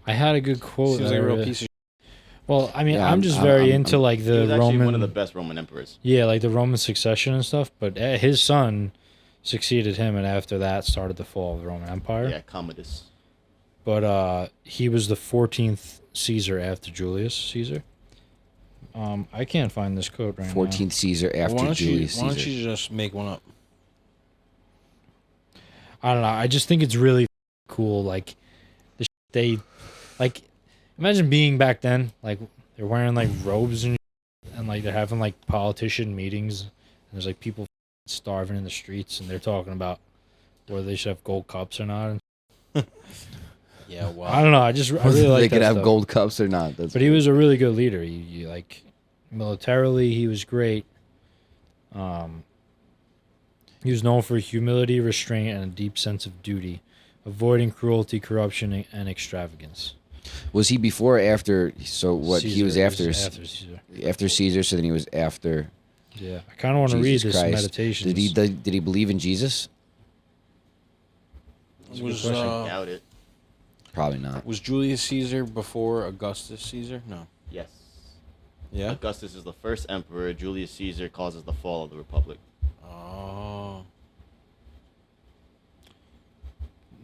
I had a good quote. Seems that like a I real read. piece of. Well, I mean, Yeah, I'm just very I'm- into like He the was actually Roman. one of the best Roman emperors. Yeah, like the Roman succession and stuff. But his son succeeded him, and after that started the fall of the Roman Empire. Yeah, Commodus. But he was the 14th Caesar after Julius Caesar. I can't find this quote right 14th Caesar after Why don't Julius why don't Caesar. you just make one up? now. I don't know. I just think it's really cool. Like they, like, imagine being back then. Like they're wearing like robes and like they're having like politician meetings. And there's like people starving in the streets, and they're talking about whether they should have gold cups or not. Yeah, well, I don't know. I really like they that could have stuff. gold cups or not. That's But he was a really good leader. He like militarily, he was great. He was known for humility, restraint, and a deep sense of duty, avoiding cruelty, corruption, and extravagance. Was he before or after? So what? He was Caesar, after after Caesar. after Caesar. So then he was after Yeah, I kind of want to read Jesus this Christ. meditation. Did he believe in Jesus? a good was question. Doubt it. Probably not. was Julius Caesar before Augustus Caesar? No. Yes. Yeah. Augustus is the first emperor. Julius Caesar causes the fall of the Republic. Oh.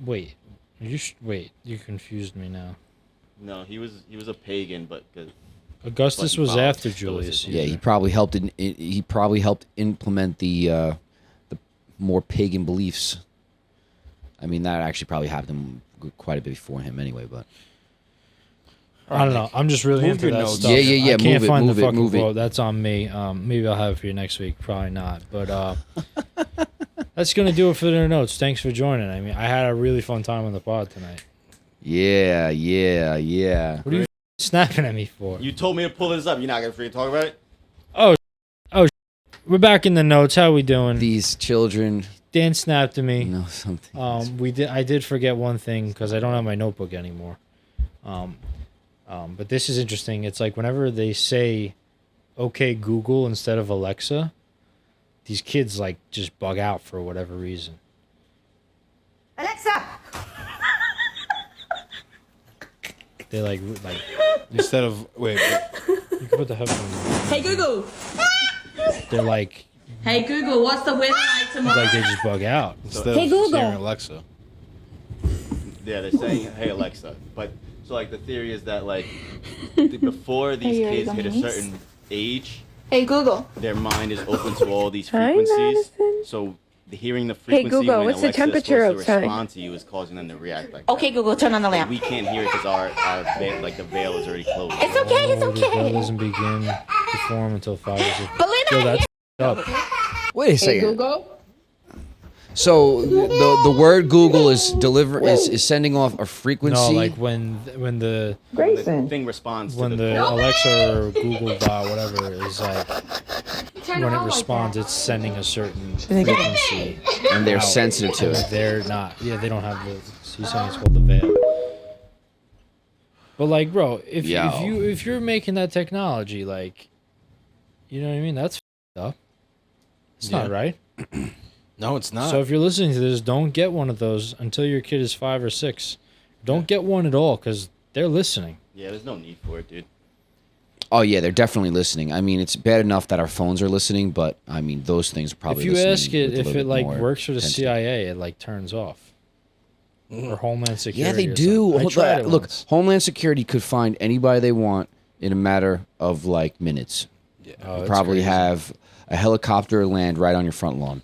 Wait, you confused me now. No, he was a pagan, but Augustus But was involved after Julius Stoicism. Caesar. Yeah, he probably helped implement the more pagan beliefs. I mean, that actually probably happened quite a bit before him anyway. But I don't know. I'm just really Move into your that notes. stuff. Yeah. I can't Move it, find move the it, fucking move it. quote. That's on me. Maybe I'll have it for you next week. Probably not. But that's gonna do it for the notes. Thanks for joining. I mean, I had a really fun time on the pod tonight. yeah. What are you snapping at me for? you told me to pull this up. You're not gonna freaking talk about it. We're back in the notes. How we doing? These children Dan snapped at me. know something. I did forget one thing because I don't have my notebook anymore. But this is interesting. It's like whenever they say, "Okay, Google" instead of Alexa, these kids like just bug out for whatever reason. Alexa, They like Instead of wait. you can put the headphones on. hey Google. They're like Hey Google, what's the weather like tomorrow? they just bug out. Instead Hey, of Google. saying Alexa. Yeah, they're saying, "Hey Alexa," but so like the theory is that like before these you kids ready, hit a gummies? certain age, Hey Google. their mind is open to all these Hi, frequencies. Madison. So hearing the Hey, frequency Google, when what's the Alexa is temperature supposed to outside? respond to you is causing them to react like Okay, Google, turn on the that. lamp. We can't hear it because our veil, like the veil is already closed. It's okay, it's The veil okay. doesn't begin to form until 5 is Believe Yo, me. that's up. Wait a Hey second. Google. So the word Google is sending off a frequency. No, like when the When the Grayson. thing responds when to the the Alexa or Google Bot, whatever, is like when it responds, it's sending a certain frequency. and they're out. sensitive to And it. they're not. Yeah, they don't have the. He's saying it's called the veil. But like, bro, if Yo. you're making that technology, like, you know what I mean? That's f***ed up. It's not Yeah. right. No, it's not. So if you're listening to this, don't get one of those until your kid is 5 or 6. Don't get one at all because they're listening. Yeah, there's no need for it, dude. Oh yeah, they're definitely listening. I mean, it's bad enough that our phones are listening, but I mean, those things are probably. If you listening ask it with a if little it bit like more works for the intensity. CIA, it like turns off. Or Homeland Security. Yeah, they or do. something. I tried it Look, once. Homeland Security could find anybody they want in a matter of like minutes. Yeah. Oh, You that's probably crazy. have a helicopter land right on your front lawn.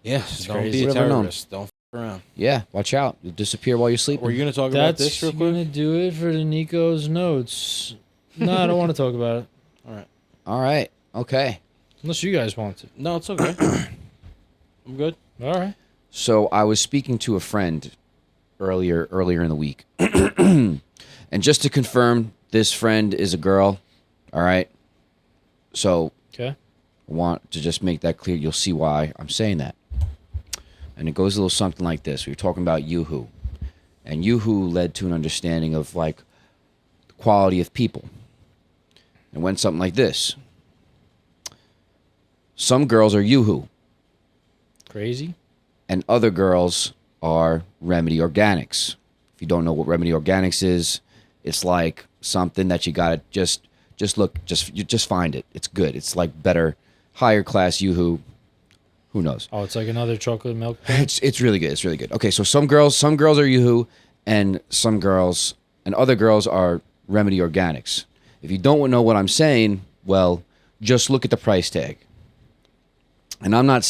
Yeah. Don't crazy. be a You never know. terrorist. Don't f around. Yeah, watch out. You'll disappear while you're sleeping. Were you gonna talk about That's this real gonna quick? do it for the Nico's notes. No, I don't want to talk about it All right. All right. Okay. unless you guys want to. No, it's okay. I'm good. All right. So I was speaking to a friend earlier in the week. And just to confirm, this friend is a girl. All right. So Okay. I want to just make that clear. You'll see why I'm saying that. And it goes a little something like this. We were talking about Yoo-hoo. And Yoo-hoo led to an understanding of like the quality of people. It went something like this. Some girls are Yoo-hoo, Crazy. and other girls are Remedy Organics. If you don't know what Remedy Organics is, it's like something that you gotta just find it. It's good. It's like better, higher class Yoo-hoo. Who knows? Oh, it's like another chocolate milk bar. It's really good. It's really good. Okay, so some girls are Yoo-hoo, and other girls are Remedy Organics. If you don't know what I'm saying, well, just look at the price tag. And I'm not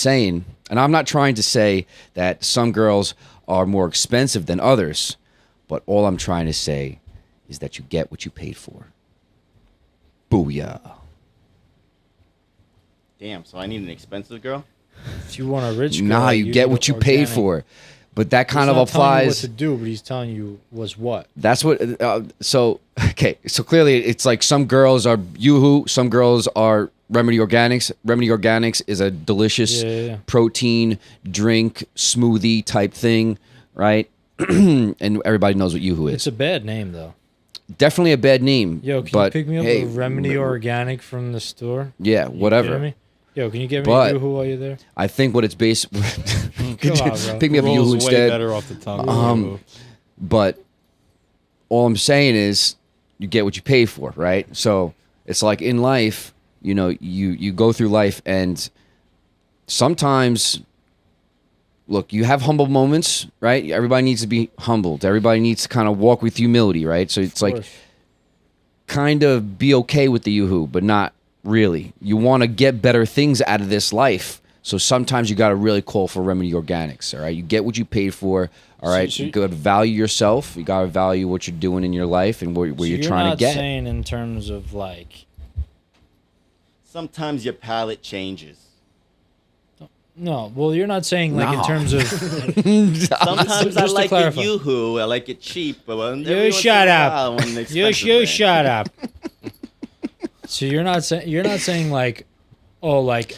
trying to say that some girls are more expensive than others, but all I'm trying to say is that you get what you paid for. Booyah. Damn. So I need an expensive girl. If you want a rich girl, Nah, you get need what you paid organic. for. But that kind He's of not telling you what applies. to do, but he's telling you was what. That's what. So clearly it's like some girls are Yoo-hoo, some girls are Remedy Organics. Remedy Organics is a delicious Yeah. protein drink smoothie type thing, right? And everybody knows what Yoo-hoo is. It's a bad name though. Definitely a bad name. Yo, can but you pick me up hey, a Remedy Organic from the store? Yeah, You whatever. kidding me? Yo, can you get me But- a Yoo-hoo while you're there? I think what it's based. Come on, bro. Pick me up a Rolls Yoo-hoo way instead. better off the tongue. But all I'm saying is you get what you pay for, right? So it's like in life, you know, you go through life and sometimes, look, you have humble moments, right? Everybody needs to be humbled. Everybody needs to kind of walk with humility, right? So it's Of like course. kind of be okay with the Yoo-hoo, but not really. You want to get better things out of this life. So sometimes you got to really call for Remedy Organics, all right? You get what you paid for, all right? So- You got to value yourself. You got to value what you're doing in your life and where So you're trying to not get. saying in terms of like, Sometimes your palate changes. no. Well, you're not saying like in No. terms of. Sometimes I Just to like a clarify. Yoo-hoo. I like it cheap, but when You every once in shut a up. while, when an You expensive thing. shut up. So you're not saying like, oh, like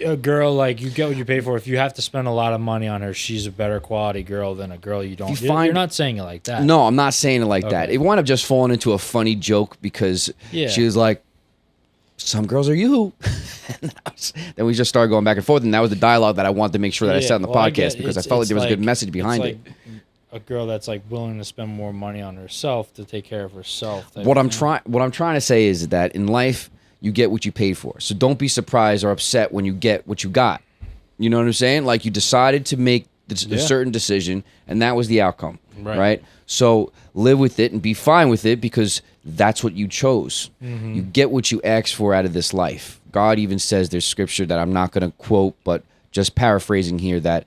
a girl like you get what you pay for. If you have to spend a lot of money on her, she's a better quality girl than a girl you don't. you You're find- not saying it like that. No, I'm not saying it like that. Okay. It wound up just falling into a funny joke because Yeah. she was like, some girls are you. Then we just started going back and forth, and that was the dialogue that I wanted to make sure that I Yeah, said on the well, I podcast get- because I it's- felt like it's there was a good like- message behind it's it. like a girl that's like willing to spend more money on herself to take care of herself. type What of I'm thing. trying to say is that in life you get what you paid for. So don't be surprised or upset when you get what you got. You know what I'm saying? Like you decided to make a certain decision, and that was the outcome. Right. So live with it and be fine with it because that's what you chose. Mm-hmm. You get what you asked for out of this life. God even says there's scripture that I'm not going to quote, but just paraphrasing here that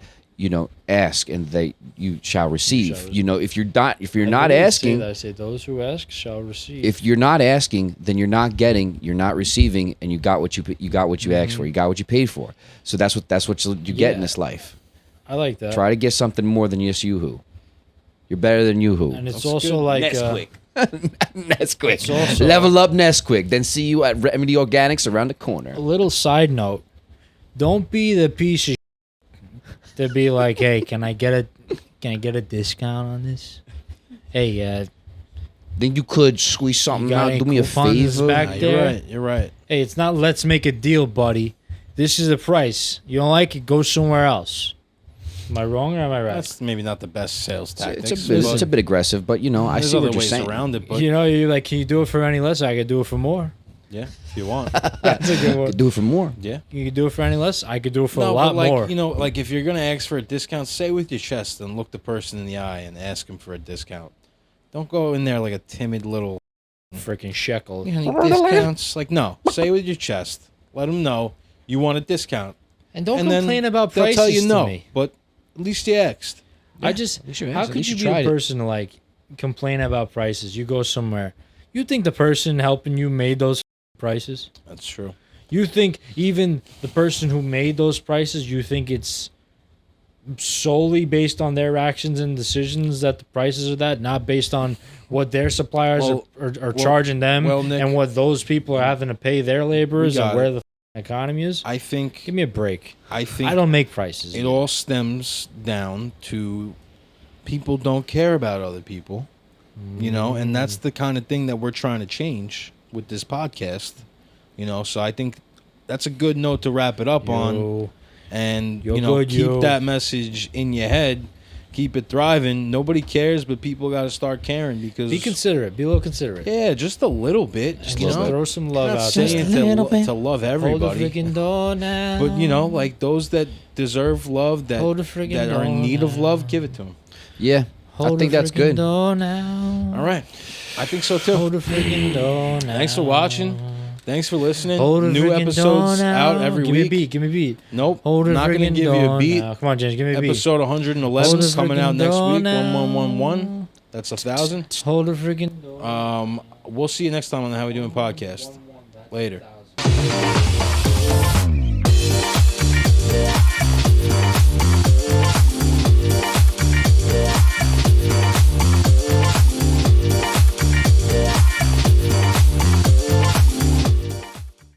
ask and you shall receive. If you're not I asking, I say those who ask shall receive. if you're not asking, then you're not getting, you're not receiving, and you got what you asked for. You got what you paid for. So that's what you get in Yeah. this life. I like that. Try to get something more than just Yoo-hoo. You're better than Yoo-hoo. And it's also like Nesquik. Nesquik. It's also- Level up Nesquik. Then see you at Remedy Organics around the corner. a little side note. Don't be the piece of to be like, hey, can I get a discount on this? Hey, Then you could squeeze you something got out. any Do me a coupons favor. back Nah, there? you're right. You're right. Hey, it's not let's make a deal, buddy. This is the price. You don't like it, go somewhere else. Am I wrong or am I right? That's maybe not the best sales tactics. It's a bit aggressive, but I there's see other what you're ways saying. around it, but you're like, can you do it for any less? I could do it for more. yeah, if you want, That's a good one. Could do it for more. yeah. You could do it for any less. I could do it for a No, lot but like more. like if you're gonna ask for a discount, say with your chest and look the person in the eye and ask him for a discount. Don't go in there like a timid little freaking shekel. You know, discounts. Like, no, say it with your chest. Let them know you want a discount. And don't And then complain about they'll prices tell you no, to me. but at least you asked. I just, least you how asked, at could least you you be a tried it. person to like complain about prices? You go somewhere, you think the person helping you made those prices? That's true. You think even the person who made those prices, you think it's solely based on their actions and decisions that the prices are that, not based on what their suppliers are charging them Nick, and what those people are having to pay their laborers got and where it. the economy is? I think Give me a break. I think I don't make prices. it all stems down to people don't care about other people, you know, and that's the kind of thing that we're trying to change with this podcast, you know. So I think that's a good note to wrap it up on, and Yo you know, good, keep yo. that message in your head, keep it thriving. Nobody cares, but people got to start caring because Be considerate. Be a little considerate. yeah, just a little bit, Just you know. throw some love I'm not out there. saying to love everybody. Hold the freaking door now. But you know, like those that deserve love, that Hold the friggin' that are in door need of now. love, give it to them. Yeah, Hold I think the that's freaking good. Door now. All right, I think so too. Hold the freaking door now. Thanks for watching. Thanks for listening. Hold the New freaking episodes door now. out every give me week. a beat. Give me a beat. Nope, Hold the not gonna freaking give you a door beat. now. Come on, James. Give me a beat. Episode 111 Hold is the coming out freaking next door week. now. 1111. That's 1,000. Hold the freaking door. We'll see you next time on the How We Doing podcast. Later.